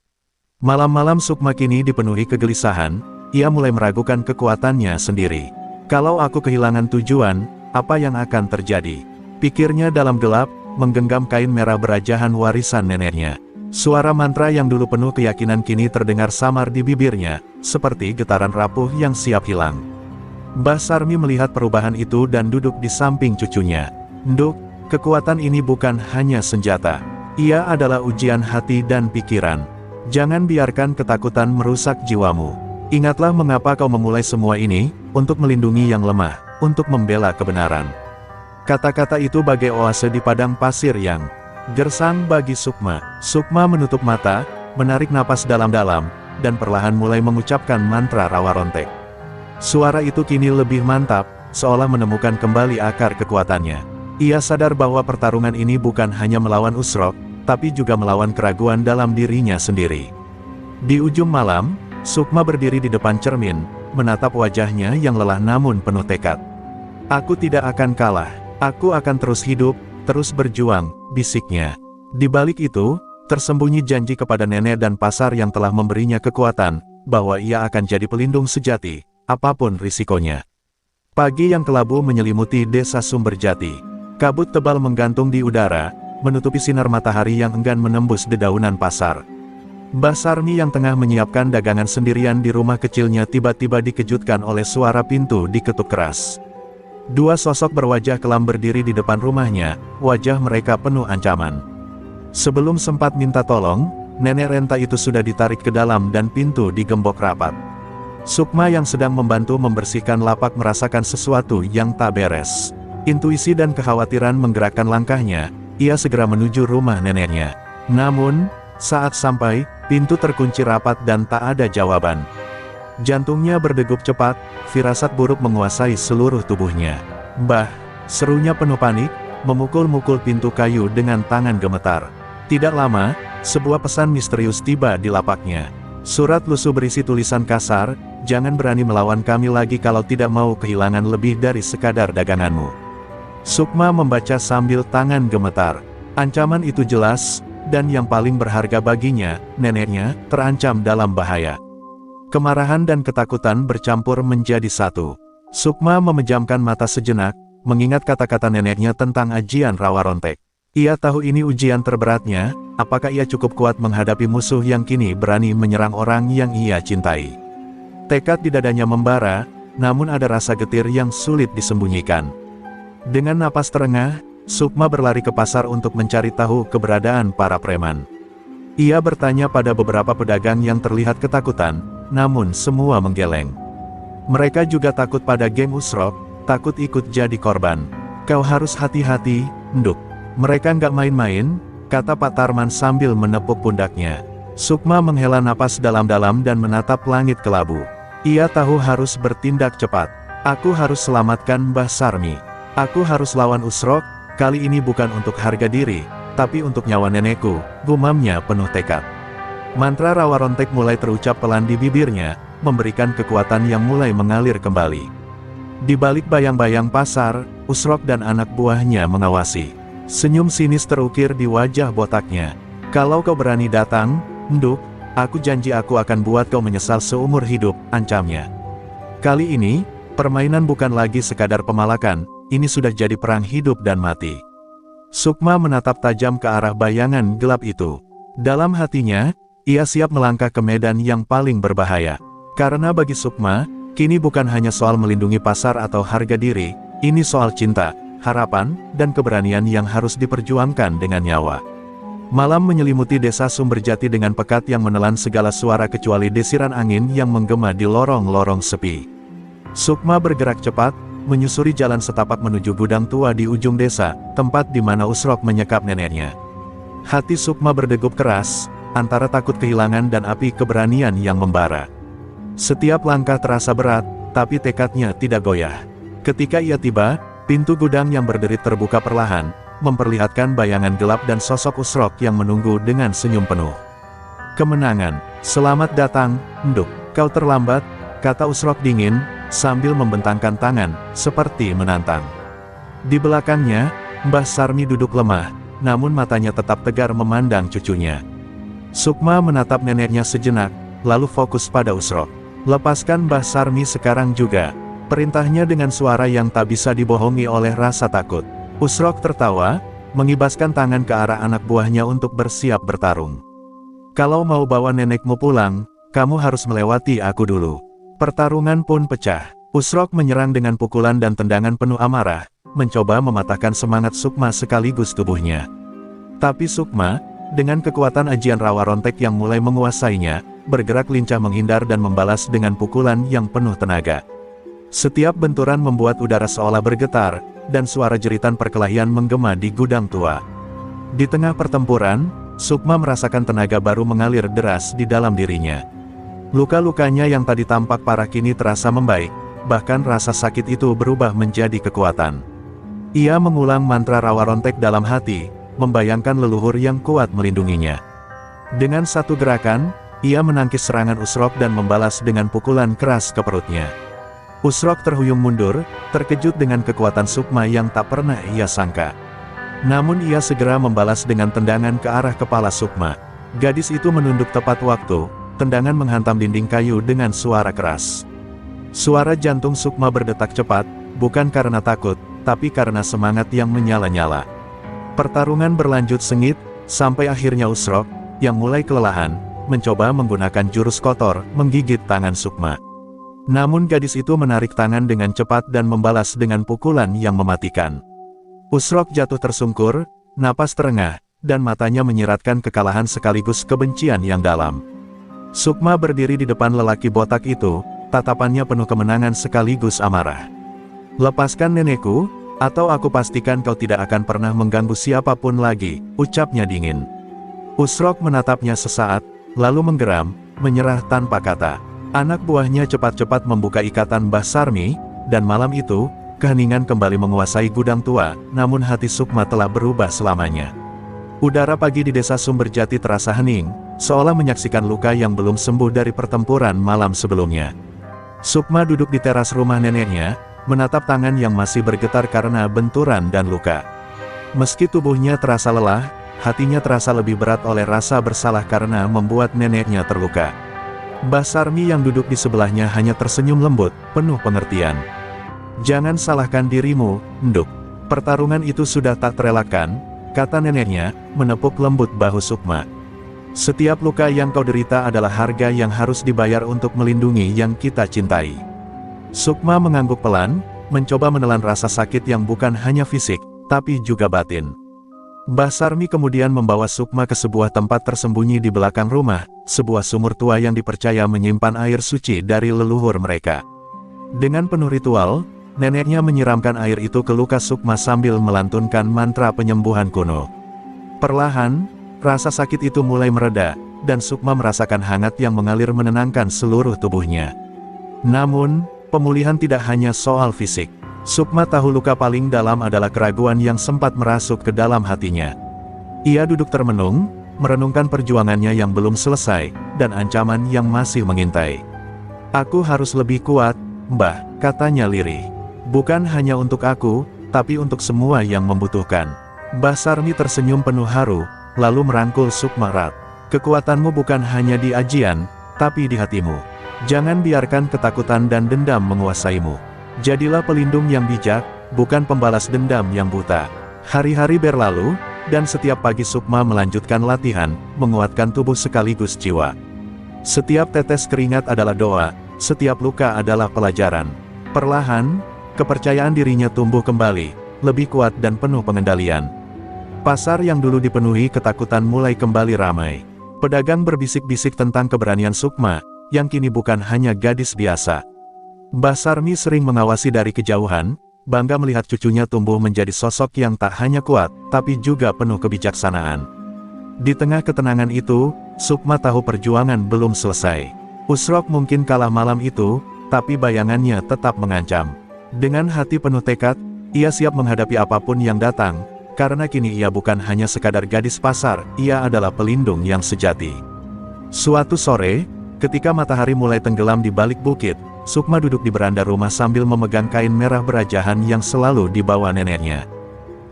Malam-malam Sukma kini dipenuhi kegelisahan, ia mulai meragukan kekuatannya sendiri. "Kalau aku kehilangan tujuan, apa yang akan terjadi?" pikirnya dalam gelap, menggenggam kain merah berajahan warisan neneknya. Suara mantra yang dulu penuh keyakinan kini terdengar samar di bibirnya, seperti getaran rapuh yang siap hilang. Mbah Sarmi melihat perubahan itu dan duduk di samping cucunya. "Nduk, kekuatan ini bukan hanya senjata. Ia adalah ujian hati dan pikiran. Jangan biarkan ketakutan merusak jiwamu. Ingatlah mengapa kau memulai semua ini, untuk melindungi yang lemah, untuk membela kebenaran." Kata-kata itu bagai oase di padang pasir yang gersang bagi Sukma. Sukma menutup mata, menarik napas dalam-dalam, dan perlahan mulai mengucapkan mantra Rawa Rontek. Suara itu kini lebih mantap, seolah menemukan kembali akar kekuatannya. Ia sadar bahwa pertarungan ini bukan hanya melawan Usrok, tapi juga melawan keraguan dalam dirinya sendiri. Di ujung malam, Sukma berdiri di depan cermin, menatap wajahnya yang lelah namun penuh tekad. "Aku tidak akan kalah, aku akan terus hidup, terus berjuang," bisiknya. Di balik itu, tersembunyi janji kepada nenek dan pasar yang telah memberinya kekuatan, bahwa ia akan jadi pelindung sejati, apapun risikonya. Pagi yang kelabu menyelimuti desa Sumberjati. Kabut tebal menggantung di udara, menutupi sinar matahari yang enggan menembus dedaunan pasar. Mbah Sarmi yang tengah menyiapkan dagangan sendirian di rumah kecilnya tiba-tiba dikejutkan oleh suara pintu diketuk keras. Dua sosok berwajah kelam berdiri di depan rumahnya, wajah mereka penuh ancaman. Sebelum sempat minta tolong, nenek renta itu sudah ditarik ke dalam dan pintu digembok rapat. Sukma yang sedang membantu membersihkan lapak merasakan sesuatu yang tak beres. Intuisi dan kekhawatiran menggerakkan langkahnya, ia segera menuju rumah neneknya. Namun, saat sampai, pintu terkunci rapat dan tak ada jawaban. Jantungnya berdegup cepat, firasat buruk menguasai seluruh tubuhnya. "Mbah!" serunya penuh panik, memukul-mukul pintu kayu dengan tangan gemetar. Tidak lama, sebuah pesan misterius tiba di lapaknya. Surat lusuh berisi tulisan kasar, "Jangan berani melawan kami lagi kalau tidak mau kehilangan lebih dari sekadar daganganmu." Sukma membaca sambil tangan gemetar. Ancaman itu jelas, dan yang paling berharga baginya, neneknya, terancam dalam bahaya. Kemarahan dan ketakutan bercampur menjadi satu. Sukma memejamkan mata sejenak, mengingat kata-kata neneknya tentang ajian Rawa Rontek. Ia tahu ini ujian terberatnya, apakah ia cukup kuat menghadapi musuh yang kini berani menyerang orang yang ia cintai. Tekad di dadanya membara, namun ada rasa getir yang sulit disembunyikan. Dengan napas terengah, Sukma berlari ke pasar untuk mencari tahu keberadaan para preman. Ia bertanya pada beberapa pedagang yang terlihat ketakutan, namun semua menggeleng. Mereka juga takut pada geng Usrok, takut ikut jadi korban. "Kau harus hati-hati, Nduk. Mereka nggak main-main," kata Pak Tarman sambil menepuk pundaknya. Sukma menghela napas dalam-dalam dan menatap langit kelabu. Ia tahu harus bertindak cepat. "Aku harus selamatkan Mbah Sarmi. Aku harus lawan Usrok, kali ini bukan untuk harga diri, tapi untuk nyawa nenekku," gumamnya penuh tekad. Mantra Rawa Rontek mulai terucap pelan di bibirnya, memberikan kekuatan yang mulai mengalir kembali. Di balik bayang-bayang pasar, Usrok dan anak buahnya mengawasi. Senyum sinis terukir di wajah botaknya. "Kalau kau berani datang, Nduk, aku janji aku akan buat kau menyesal seumur hidup," ancamnya. Kali ini, permainan bukan lagi sekadar pemalakan, ini sudah jadi perang hidup dan mati. Sukma menatap tajam ke arah bayangan gelap itu. Dalam hatinya, ia siap melangkah ke medan yang paling berbahaya. Karena bagi Sukma, kini bukan hanya soal melindungi pasar atau harga diri, ini soal cinta, harapan, dan keberanian yang harus diperjuangkan dengan nyawa. Malam menyelimuti desa Sumberjati dengan pekat yang menelan segala suara kecuali desiran angin yang menggema di lorong-lorong sepi. Sukma bergerak cepat, menyusuri jalan setapak menuju gudang tua di ujung desa, tempat di mana Usrok menyekap neneknya. Hati Sukma berdegup keras, antara takut kehilangan dan api keberanian yang membara. Setiap langkah terasa berat, tapi tekadnya tidak goyah. Ketika ia tiba, pintu gudang yang berderit terbuka perlahan, memperlihatkan bayangan gelap dan sosok Usrok yang menunggu dengan senyum penuh. "Kemenangan, selamat datang, Nduk. Kau terlambat," kata Usrok dingin, sambil membentangkan tangan, seperti menantang. Di belakangnya, Mbah Sarmi duduk lemah, namun matanya tetap tegar memandang cucunya. Sukma menatap neneknya sejenak, lalu fokus pada Usrok. "Lepaskan Mbah Sarmi sekarang juga," perintahnya dengan suara yang tak bisa dibohongi oleh rasa takut. Usrok tertawa, mengibaskan tangan ke arah anak buahnya untuk bersiap bertarung. "Kalau mau bawa nenekmu pulang, kamu harus melewati aku dulu." Pertarungan pun pecah. Usrok menyerang dengan pukulan dan tendangan penuh amarah, mencoba mematahkan semangat Sukma sekaligus tubuhnya. Tapi Sukma, dengan kekuatan ajian Rawa Rontek yang mulai menguasainya, bergerak lincah menghindar dan membalas dengan pukulan yang penuh tenaga. Setiap benturan membuat udara seolah bergetar, dan suara jeritan perkelahian menggema di gudang tua. Di tengah pertempuran, Sukma merasakan tenaga baru mengalir deras di dalam dirinya. Luka-lukanya yang tadi tampak parah kini terasa membaik, bahkan rasa sakit itu berubah menjadi kekuatan. Ia mengulang mantra rawa rontek dalam hati, membayangkan leluhur yang kuat melindunginya. Dengan satu gerakan, ia menangkis serangan Usrok dan membalas dengan pukulan keras ke perutnya. Usrok terhuyung mundur, terkejut dengan kekuatan Sukma yang tak pernah ia sangka. Namun ia segera membalas dengan tendangan ke arah kepala Sukma. Gadis itu menunduk tepat waktu, tendangan menghantam dinding kayu dengan suara keras. Suara jantung Sukma berdetak cepat, bukan karena takut, tapi karena semangat yang menyala-nyala. Pertarungan berlanjut sengit, sampai akhirnya Usrok, yang mulai kelelahan, mencoba menggunakan jurus kotor, menggigit tangan Sukma. Namun gadis itu menarik tangan dengan cepat dan membalas dengan pukulan yang mematikan. Usrok jatuh tersungkur, napas terengah, dan matanya menyiratkan kekalahan sekaligus kebencian yang dalam. Sukma berdiri di depan lelaki botak itu, tatapannya penuh kemenangan sekaligus amarah. "Lepaskan nenekku, atau aku pastikan kau tidak akan pernah mengganggu siapapun lagi," ucapnya dingin. Usrok menatapnya sesaat, lalu menggeram, menyerah tanpa kata. Anak buahnya cepat-cepat membuka ikatan Mbah Sarmi, dan malam itu, keheningan kembali menguasai gudang tua, namun hati Sukma telah berubah selamanya. Udara pagi di desa Sumberjati terasa hening, seolah menyaksikan luka yang belum sembuh dari pertempuran malam sebelumnya. Sukma duduk di teras rumah neneknya, menatap tangan yang masih bergetar karena benturan dan luka. Meski tubuhnya terasa lelah, hatinya terasa lebih berat oleh rasa bersalah karena membuat neneknya terluka. Mbah Sarmi yang duduk di sebelahnya hanya tersenyum lembut, penuh pengertian. "Jangan salahkan dirimu, Nduk. Pertarungan itu sudah tak terelakkan," kata neneknya, menepuk lembut bahu Sukma. "Setiap luka yang kau derita adalah harga yang harus dibayar untuk melindungi yang kita cintai." Sukma mengangguk pelan, mencoba menelan rasa sakit yang bukan hanya fisik, tapi juga batin. Mbah Sarmi kemudian membawa Sukma ke sebuah tempat tersembunyi di belakang rumah, sebuah sumur tua yang dipercaya menyimpan air suci dari leluhur mereka. Dengan penuh ritual, neneknya menyiramkan air itu ke luka Sukma sambil melantunkan mantra penyembuhan kuno. Perlahan, rasa sakit itu mulai mereda, dan Sukma merasakan hangat yang mengalir menenangkan seluruh tubuhnya. Namun, pemulihan tidak hanya soal fisik. Sukma tahu luka paling dalam adalah keraguan yang sempat merasuk ke dalam hatinya. Ia duduk termenung, merenungkan perjuangannya yang belum selesai, dan ancaman yang masih mengintai. "Aku harus lebih kuat, Mbah," katanya lirih. "Bukan hanya untuk aku, tapi untuk semua yang membutuhkan." Mbah Sarmi tersenyum penuh haru, lalu merangkul Sukma erat. "Kekuatanmu bukan hanya di ajian, tapi di hatimu. Jangan biarkan ketakutan dan dendam menguasaimu. Jadilah pelindung yang bijak, bukan pembalas dendam yang buta." Hari-hari berlalu, dan setiap pagi Sukma melanjutkan latihan, menguatkan tubuh sekaligus jiwa. Setiap tetes keringat adalah doa, setiap luka adalah pelajaran. Perlahan, kepercayaan dirinya tumbuh kembali, lebih kuat dan penuh pengendalian. Pasar yang dulu dipenuhi ketakutan mulai kembali ramai. Pedagang berbisik-bisik tentang keberanian Sukma, yang kini bukan hanya gadis biasa. Mbah Sarmi sering mengawasi dari kejauhan, bangga melihat cucunya tumbuh menjadi sosok yang tak hanya kuat, tapi juga penuh kebijaksanaan. Di tengah ketenangan itu, Sukma tahu perjuangan belum selesai. Usrok mungkin kalah malam itu, tapi bayangannya tetap mengancam. Dengan hati penuh tekad, ia siap menghadapi apapun yang datang, karena kini ia bukan hanya sekadar gadis pasar, ia adalah pelindung yang sejati. Suatu sore, ketika matahari mulai tenggelam di balik bukit, Sukma duduk di beranda rumah sambil memegang kain merah berajahan yang selalu dibawa neneknya.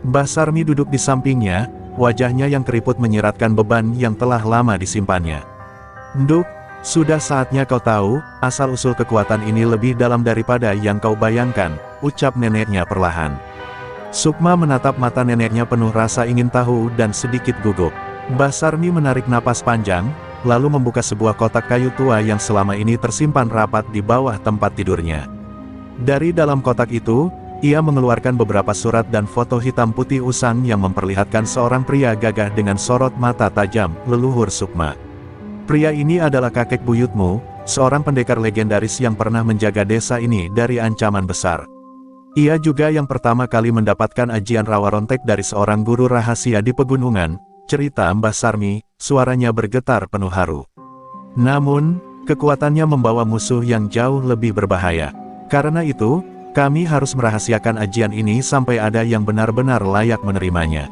Mbah Sarmi duduk di sampingnya, wajahnya yang keriput menyiratkan beban yang telah lama disimpannya. "Nduk, sudah saatnya kau tahu, asal-usul kekuatan ini lebih dalam daripada yang kau bayangkan," ucap neneknya perlahan. Sukma menatap mata neneknya penuh rasa ingin tahu dan sedikit gugup. Mbah Sarmi menarik napas panjang, lalu membuka sebuah kotak kayu tua yang selama ini tersimpan rapat di bawah tempat tidurnya. Dari dalam kotak itu, ia mengeluarkan beberapa surat dan foto hitam putih usang yang memperlihatkan seorang pria gagah dengan sorot mata tajam, leluhur Sukma. "Pria ini adalah kakek buyutmu, seorang pendekar legendaris yang pernah menjaga desa ini dari ancaman besar. Ia juga yang pertama kali mendapatkan ajian rawa rontek dari seorang guru rahasia di pegunungan, cerita Mbah Sarmi, suaranya bergetar penuh haru. Namun, kekuatannya membawa musuh yang jauh lebih berbahaya. Karena itu, kami harus merahasiakan ajian ini sampai ada yang benar-benar layak menerimanya.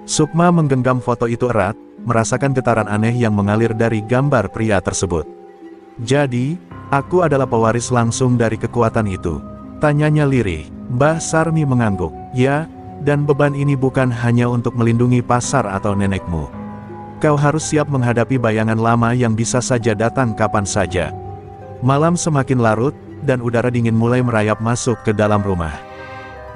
Sukma menggenggam foto itu erat, merasakan getaran aneh yang mengalir dari gambar pria tersebut. Jadi, aku adalah pewaris langsung dari kekuatan itu? Tanyanya lirih. Mbah Sarmi mengangguk. Ya, dan beban ini bukan hanya untuk melindungi pasar atau nenekmu. Kau harus siap menghadapi bayangan lama yang bisa saja datang kapan saja. Malam semakin larut, dan udara dingin mulai merayap masuk ke dalam rumah.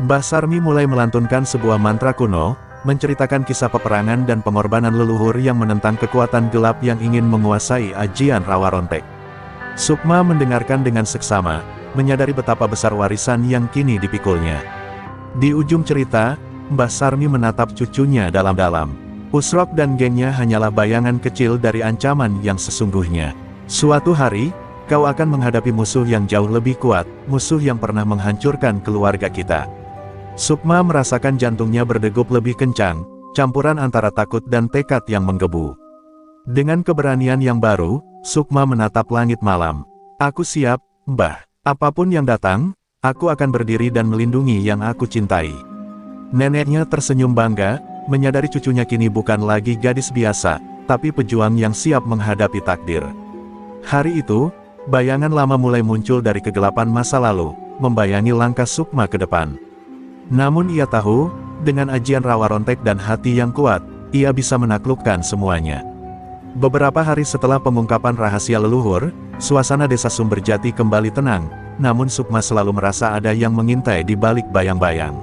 Mbah Sarmi mulai melantunkan sebuah mantra kuno, menceritakan kisah peperangan dan pengorbanan leluhur yang menentang kekuatan gelap yang ingin menguasai ajian Rawa Rontek. Sukma mendengarkan dengan seksama, menyadari betapa besar warisan yang kini dipikulnya. Di ujung cerita, Mbah Sarmi menatap cucunya dalam-dalam. Usrok dan gengnya hanyalah bayangan kecil dari ancaman yang sesungguhnya. Suatu hari, kau akan menghadapi musuh yang jauh lebih kuat, musuh yang pernah menghancurkan keluarga kita. Sukma merasakan jantungnya berdegup lebih kencang, campuran antara takut dan tekad yang menggebu. Dengan keberanian yang baru, Sukma menatap langit malam. Aku siap, Mbah. Apapun yang datang, aku akan berdiri dan melindungi yang aku cintai. Neneknya tersenyum bangga, menyadari cucunya kini bukan lagi gadis biasa, tapi pejuang yang siap menghadapi takdir. Hari itu, bayangan lama mulai muncul dari kegelapan masa lalu, membayangi langkah Sukma ke depan. Namun ia tahu, dengan ajian Rawa Rontek dan hati yang kuat, ia bisa menaklukkan semuanya. Beberapa hari setelah pengungkapan rahasia leluhur, suasana desa Sumberjati kembali tenang, namun Sukma selalu merasa ada yang mengintai di balik bayang-bayang.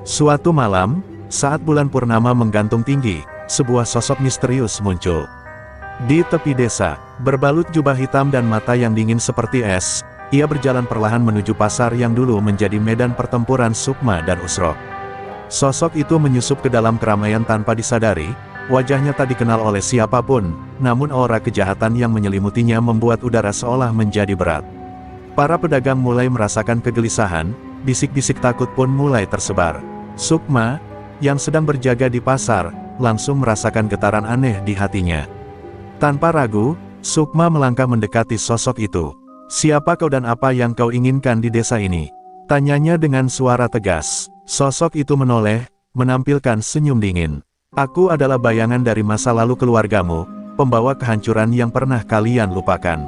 Suatu malam, saat bulan purnama menggantung tinggi, sebuah sosok misterius muncul. Di tepi desa, berbalut jubah hitam dan mata yang dingin seperti es, ia berjalan perlahan menuju pasar yang dulu menjadi medan pertempuran Sukma dan Usrok. Sosok itu menyusup ke dalam keramaian tanpa disadari, wajahnya tak dikenal oleh siapapun, namun aura kejahatan yang menyelimutinya membuat udara seolah menjadi berat. Para pedagang mulai merasakan kegelisahan, bisik-bisik takut pun mulai tersebar. Sukma, yang sedang berjaga di pasar, langsung merasakan getaran aneh di hatinya. Tanpa ragu, Sukma melangkah mendekati sosok itu. Siapa kau dan apa yang kau inginkan di desa ini? Tanyanya dengan suara tegas. Sosok itu menoleh, menampilkan senyum dingin. Aku adalah bayangan dari masa lalu keluargamu, pembawa kehancuran yang pernah kalian lupakan.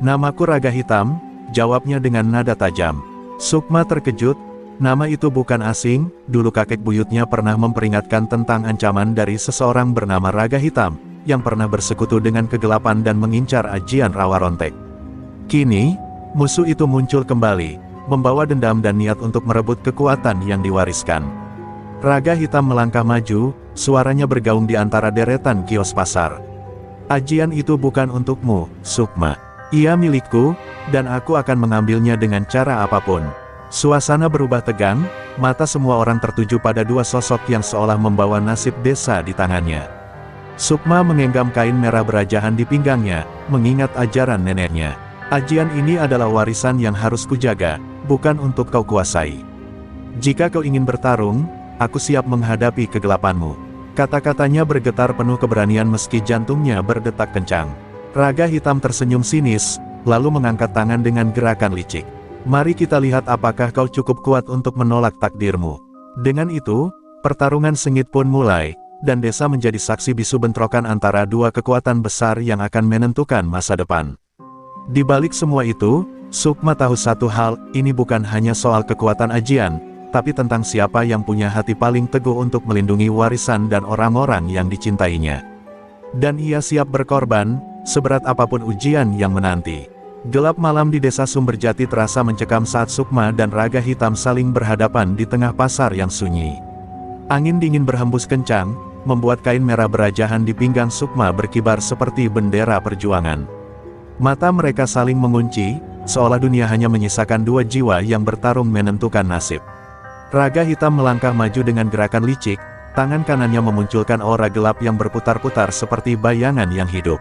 Namaku Raga Hitam, jawabnya dengan nada tajam. Sukma terkejut. Nama itu bukan asing, dulu kakek buyutnya pernah memperingatkan tentang ancaman dari seseorang bernama Raga Hitam, yang pernah bersekutu dengan kegelapan dan mengincar ajian Rawa Rontek. Kini, musuh itu muncul kembali, membawa dendam dan niat untuk merebut kekuatan yang diwariskan. Raga Hitam melangkah maju, suaranya bergaung di antara deretan kios pasar. Ajian itu bukan untukmu, Sukma. Ia milikku, dan aku akan mengambilnya dengan cara apapun. Suasana berubah tegang, mata semua orang tertuju pada dua sosok yang seolah membawa nasib desa di tangannya. Sukma mengenggam kain merah berajahan di pinggangnya, mengingat ajaran neneknya. Ajian ini adalah warisan yang harus kujaga, bukan untuk kau kuasai. Jika kau ingin bertarung, aku siap menghadapi kegelapanmu. Kata-katanya bergetar penuh keberanian meski jantungnya berdetak kencang. Raga Hitam tersenyum sinis, lalu mengangkat tangan dengan gerakan licik. Mari kita lihat apakah kau cukup kuat untuk menolak takdirmu. Dengan itu, pertarungan sengit pun mulai, dan desa menjadi saksi bisu bentrokan antara dua kekuatan besar yang akan menentukan masa depan. Di balik semua itu, Sukma tahu satu hal, ini bukan hanya soal kekuatan ajian, tapi tentang siapa yang punya hati paling teguh untuk melindungi warisan dan orang-orang yang dicintainya. Dan ia siap berkorban, seberat apapun ujian yang menanti. Gelap malam di desa Sumberjati terasa mencekam saat Sukma dan Raga Hitam saling berhadapan di tengah pasar yang sunyi. Angin dingin berhembus kencang, membuat kain merah berajahan di pinggang Sukma berkibar seperti bendera perjuangan. Mata mereka saling mengunci, seolah dunia hanya menyisakan dua jiwa yang bertarung menentukan nasib. Raga Hitam melangkah maju dengan gerakan licik, tangan kanannya memunculkan aura gelap yang berputar-putar seperti bayangan yang hidup.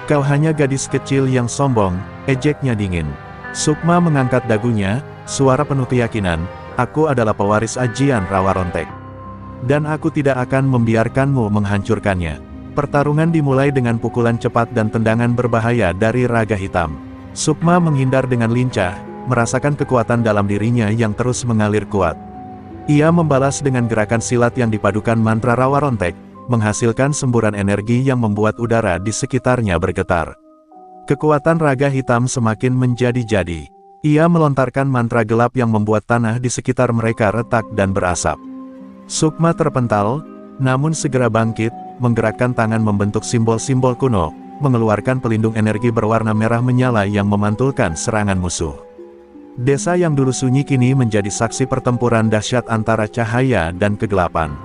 Kau hanya gadis kecil yang sombong, ejeknya dingin. Sukma mengangkat dagunya, suara penuh keyakinan, aku adalah pewaris ajian Rawa Rontek. Dan aku tidak akan membiarkanmu menghancurkannya. Pertarungan dimulai dengan pukulan cepat dan tendangan berbahaya dari Raga Hitam. Sukma menghindar dengan lincah, merasakan kekuatan dalam dirinya yang terus mengalir kuat. Ia membalas dengan gerakan silat yang dipadukan mantra rawa rontek, menghasilkan semburan energi yang membuat udara di sekitarnya bergetar. Kekuatan Raga Hitam semakin menjadi-jadi. Ia melontarkan mantra gelap yang membuat tanah di sekitar mereka retak dan berasap. Sukma terpental, namun segera bangkit, menggerakkan tangan membentuk simbol-simbol kuno, mengeluarkan pelindung energi berwarna merah menyala yang memantulkan serangan musuh. Desa yang dulu sunyi kini menjadi saksi pertempuran dahsyat antara cahaya dan kegelapan.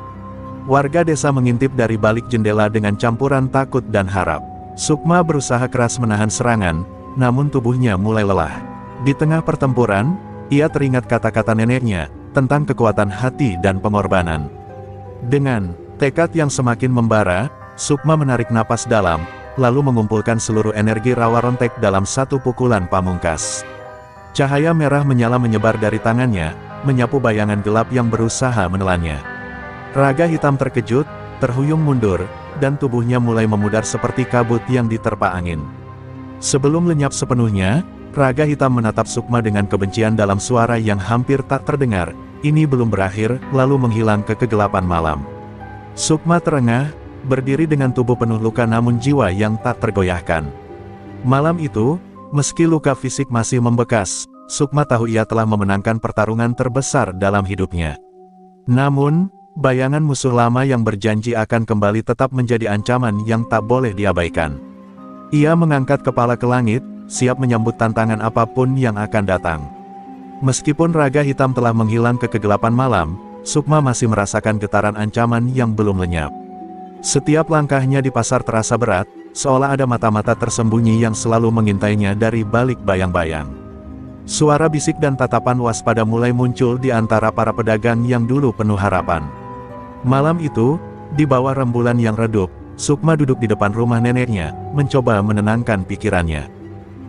Warga desa mengintip dari balik jendela dengan campuran takut dan harap. Sukma berusaha keras menahan serangan, namun tubuhnya mulai lelah. Di tengah pertempuran, ia teringat kata-kata neneknya tentang kekuatan hati dan pengorbanan. Dengan tekad yang semakin membara, Sukma menarik napas dalam, lalu mengumpulkan seluruh energi rawa rontek dalam satu pukulan pamungkas. Cahaya merah menyala menyebar dari tangannya, menyapu bayangan gelap yang berusaha menelannya. Raga Hitam terkejut, terhuyung mundur, dan tubuhnya mulai memudar seperti kabut yang diterpa angin. Sebelum lenyap sepenuhnya, Raga Hitam menatap Sukma dengan kebencian dalam suara yang hampir tak terdengar. Ini belum berakhir, lalu menghilang ke kegelapan malam. Sukma terengah, berdiri dengan tubuh penuh luka namun jiwa yang tak tergoyahkan. Malam itu, meski luka fisik masih membekas, Sukma tahu ia telah memenangkan pertarungan terbesar dalam hidupnya. Namun, bayangan musuh lama yang berjanji akan kembali tetap menjadi ancaman yang tak boleh diabaikan. Ia mengangkat kepala ke langit, siap menyambut tantangan apapun yang akan datang. Meskipun Raga Hitam telah menghilang ke kegelapan malam, Sukma masih merasakan getaran ancaman yang belum lenyap. Setiap langkahnya di pasar terasa berat, seolah ada mata-mata tersembunyi yang selalu mengintainya dari balik bayang-bayang. Suara bisik dan tatapan waspada mulai muncul di antara para pedagang yang dulu penuh harapan. Malam itu, di bawah rembulan yang redup, Sukma duduk di depan rumah neneknya, mencoba menenangkan pikirannya.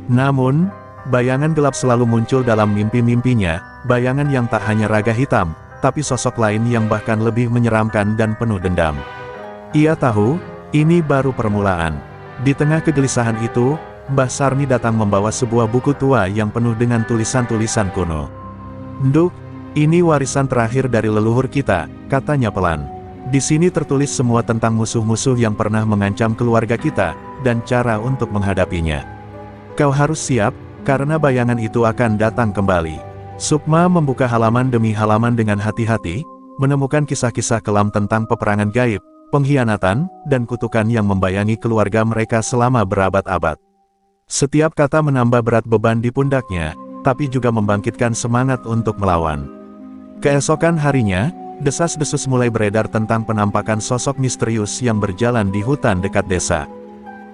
Namun, bayangan gelap selalu muncul dalam mimpi-mimpinya, bayangan yang tak hanya Raga Hitam, tapi sosok lain yang bahkan lebih menyeramkan dan penuh dendam. Ia tahu, ini baru permulaan. Di tengah kegelisahan itu, Mbah Sarmi datang membawa sebuah buku tua yang penuh dengan tulisan-tulisan kuno. "Nduk, ini warisan terakhir dari leluhur kita," katanya pelan. "Di sini tertulis semua tentang musuh-musuh yang pernah mengancam keluarga kita, dan cara untuk menghadapinya. Kau harus siap, karena bayangan itu akan datang kembali." Sukma membuka halaman demi halaman dengan hati-hati, menemukan kisah-kisah kelam tentang peperangan gaib, pengkhianatan, dan kutukan yang membayangi keluarga mereka selama berabad-abad. Setiap kata menambah berat beban di pundaknya, tapi juga membangkitkan semangat untuk melawan. Keesokan harinya, desas-desus mulai beredar tentang penampakan sosok misterius yang berjalan di hutan dekat desa.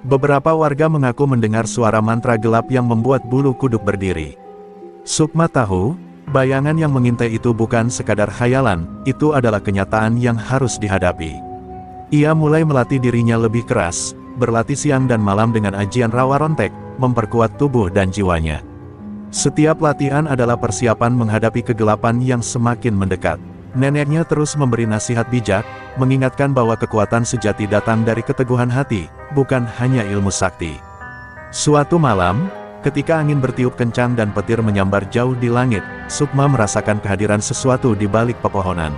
Beberapa warga mengaku mendengar suara mantra gelap yang membuat bulu kuduk berdiri. Sukma tahu, bayangan yang mengintai itu bukan sekadar khayalan, itu adalah kenyataan yang harus dihadapi. Ia mulai melatih dirinya lebih keras, berlatih siang dan malam dengan ajian rawa rontek, memperkuat tubuh dan jiwanya. Setiap latihan adalah persiapan menghadapi kegelapan yang semakin mendekat. Neneknya terus memberi nasihat bijak, mengingatkan bahwa kekuatan sejati datang dari keteguhan hati, bukan hanya ilmu sakti. Suatu malam, ketika angin bertiup kencang dan petir menyambar jauh di langit, Sukma merasakan kehadiran sesuatu di balik pepohonan.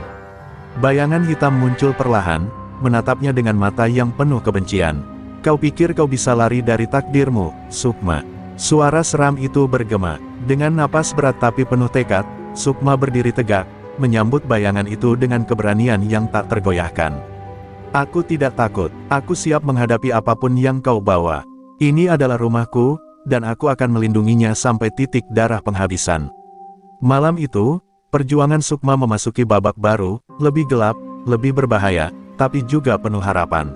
Bayangan hitam muncul perlahan, menatapnya dengan mata yang penuh kebencian. "Kau pikir kau bisa lari dari takdirmu, Sukma?" Suara seram itu bergema. Dengan napas berat tapi penuh tekad, Sukma berdiri tegak, menyambut bayangan itu dengan keberanian yang tak tergoyahkan. "Aku tidak takut, aku siap menghadapi apapun yang kau bawa. Ini adalah rumahku, dan aku akan melindunginya sampai titik darah penghabisan." Malam itu, perjuangan Sukma memasuki babak baru, lebih gelap, lebih berbahaya, tapi juga penuh harapan.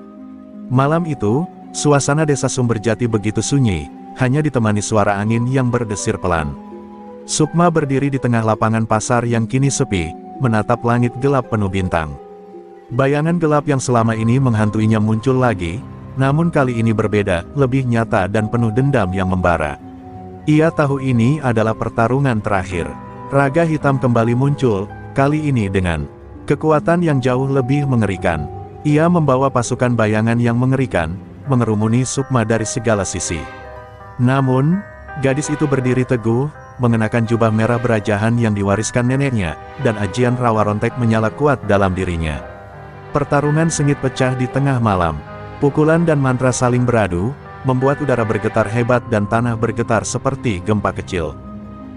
Malam itu, suasana desa Sumberjati begitu sunyi, hanya ditemani suara angin yang berdesir pelan. Sukma berdiri di tengah lapangan pasar yang kini sepi, menatap langit gelap penuh bintang. Bayangan gelap yang selama ini menghantuinya muncul lagi, namun kali ini berbeda, lebih nyata dan penuh dendam yang membara. Ia tahu ini adalah pertarungan terakhir. Raga Hitam kembali muncul, kali ini dengan Kekuatan yang jauh lebih mengerikan. Ia membawa pasukan bayangan yang mengerikan, mengerumuni Sukma dari segala sisi. Namun, gadis itu berdiri teguh, mengenakan jubah merah berajahan yang diwariskan neneknya, dan ajian rawa rontek menyala kuat dalam dirinya. Pertarungan sengit pecah di tengah malam. Pukulan dan mantra saling beradu, membuat udara bergetar hebat dan tanah bergetar seperti gempa kecil.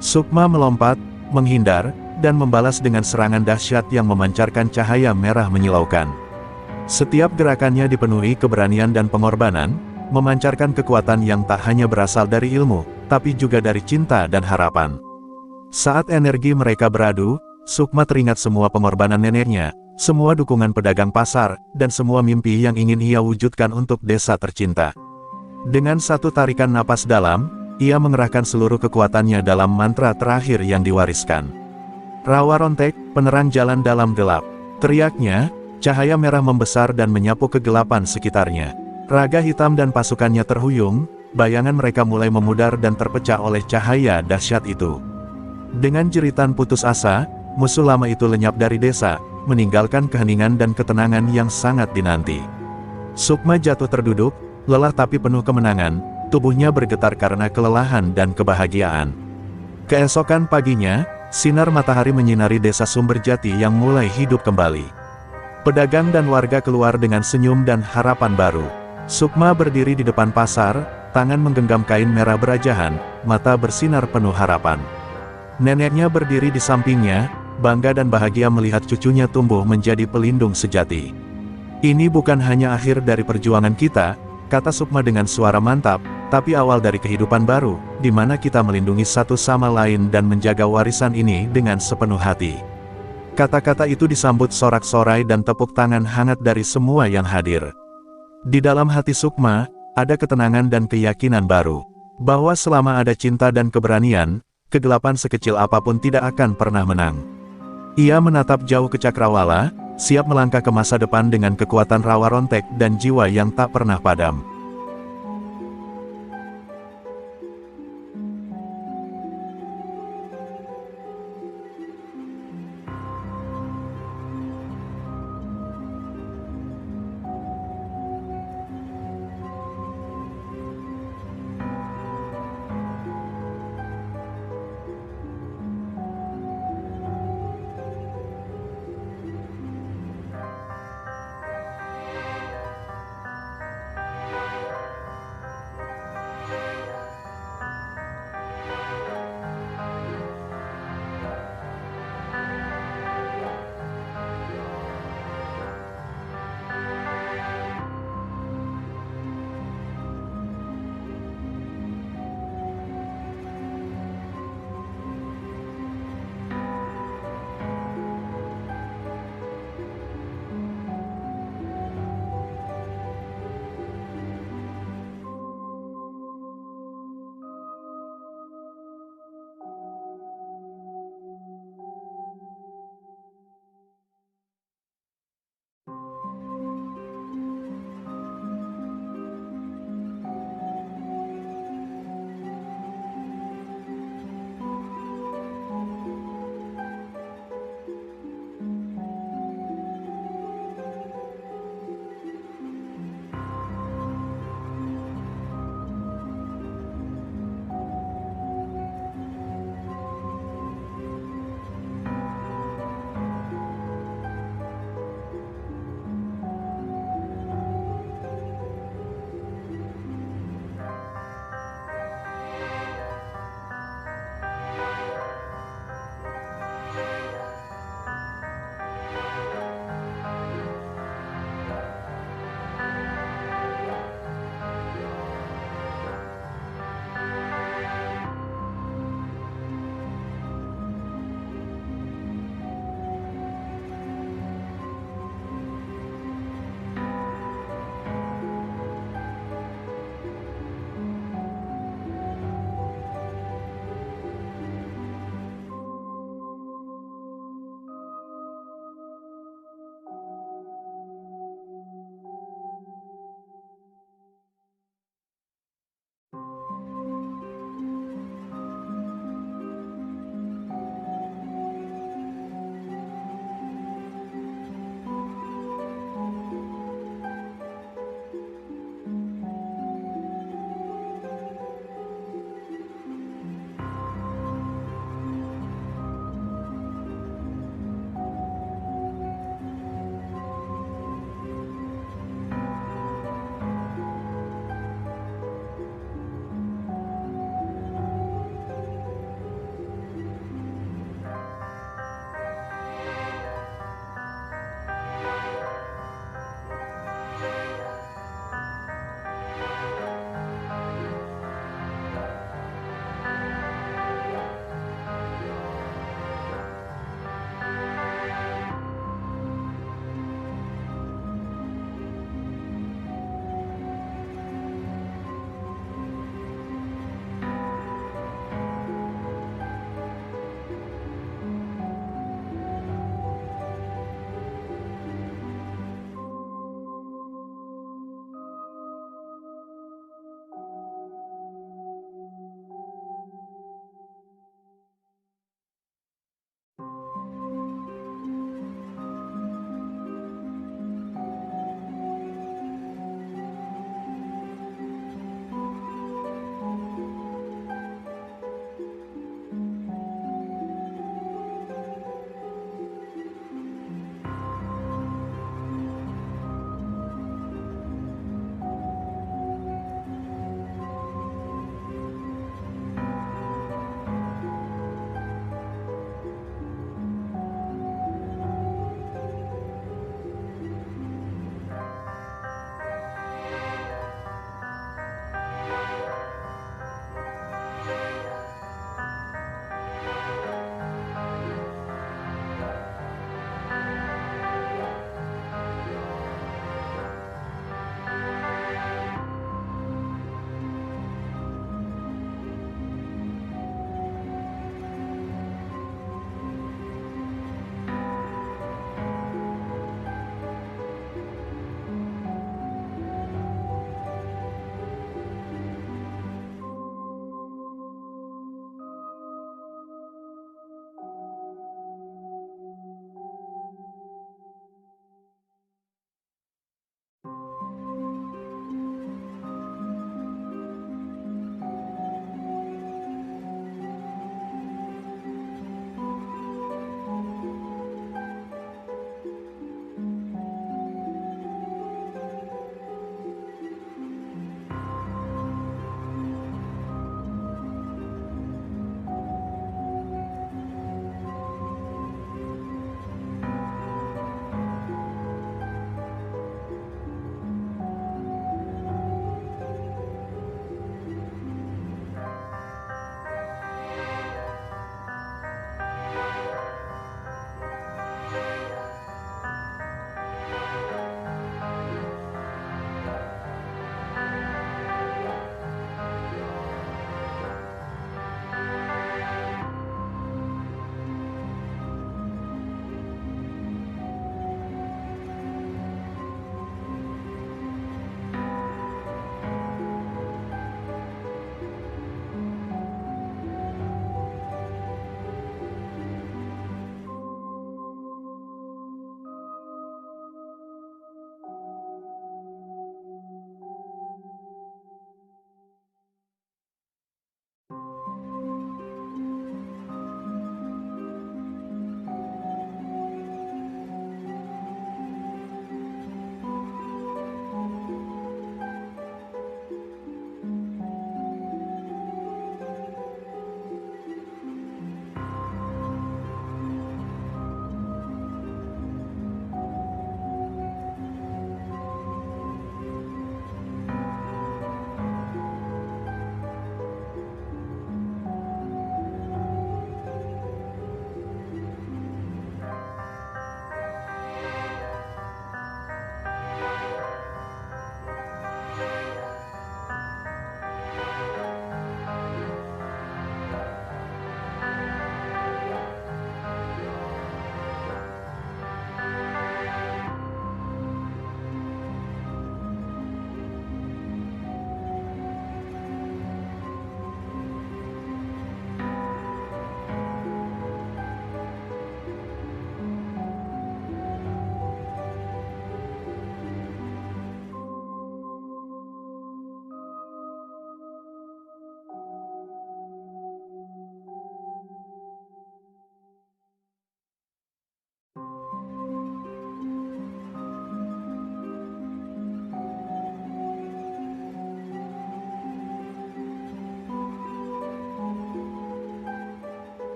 Sukma melompat, menghindar, dan membalas dengan serangan dahsyat yang memancarkan cahaya merah menyilaukan. Setiap gerakannya dipenuhi keberanian dan pengorbanan, memancarkan kekuatan yang tak hanya berasal dari ilmu, tapi juga dari cinta dan harapan. Saat energi mereka beradu, Sukma teringat semua pengorbanan neneknya, semua dukungan pedagang pasar, dan semua mimpi yang ingin ia wujudkan untuk desa tercinta. Dengan satu tarikan napas dalam, ia mengerahkan seluruh kekuatannya dalam mantra terakhir yang diwariskan. Rawa rontek, penerang jalan dalam gelap. Teriaknya, cahaya merah membesar dan menyapu kegelapan sekitarnya. Raga hitam dan pasukannya terhuyung, bayangan mereka mulai memudar dan terpecah oleh cahaya dahsyat itu. Dengan jeritan putus asa, musuh lama itu lenyap dari desa, meninggalkan keheningan dan ketenangan yang sangat dinanti. Sukma jatuh terduduk, lelah tapi penuh kemenangan, tubuhnya bergetar karena kelelahan dan kebahagiaan. Keesokan paginya, sinar matahari menyinari desa Sumberjati yang mulai hidup kembali. Pedagang dan warga keluar dengan senyum dan harapan baru. Sukma berdiri di depan pasar, tangan menggenggam kain merah berajahan, mata bersinar penuh harapan. Neneknya berdiri di sampingnya, bangga dan bahagia melihat cucunya tumbuh menjadi pelindung sejati. "Ini bukan hanya akhir dari perjuangan kita," kata Sukma dengan suara mantap, "tapi awal dari kehidupan baru, di mana kita melindungi satu sama lain dan menjaga warisan ini dengan sepenuh hati." Kata-kata itu disambut sorak-sorai dan tepuk tangan hangat dari semua yang hadir. Di dalam hati Sukma, ada ketenangan dan keyakinan baru, bahwa selama ada cinta dan keberanian, kegelapan sekecil apapun tidak akan pernah menang. Ia menatap jauh ke Cakrawala, siap melangkah ke masa depan dengan kekuatan rawa rontek dan jiwa yang tak pernah padam.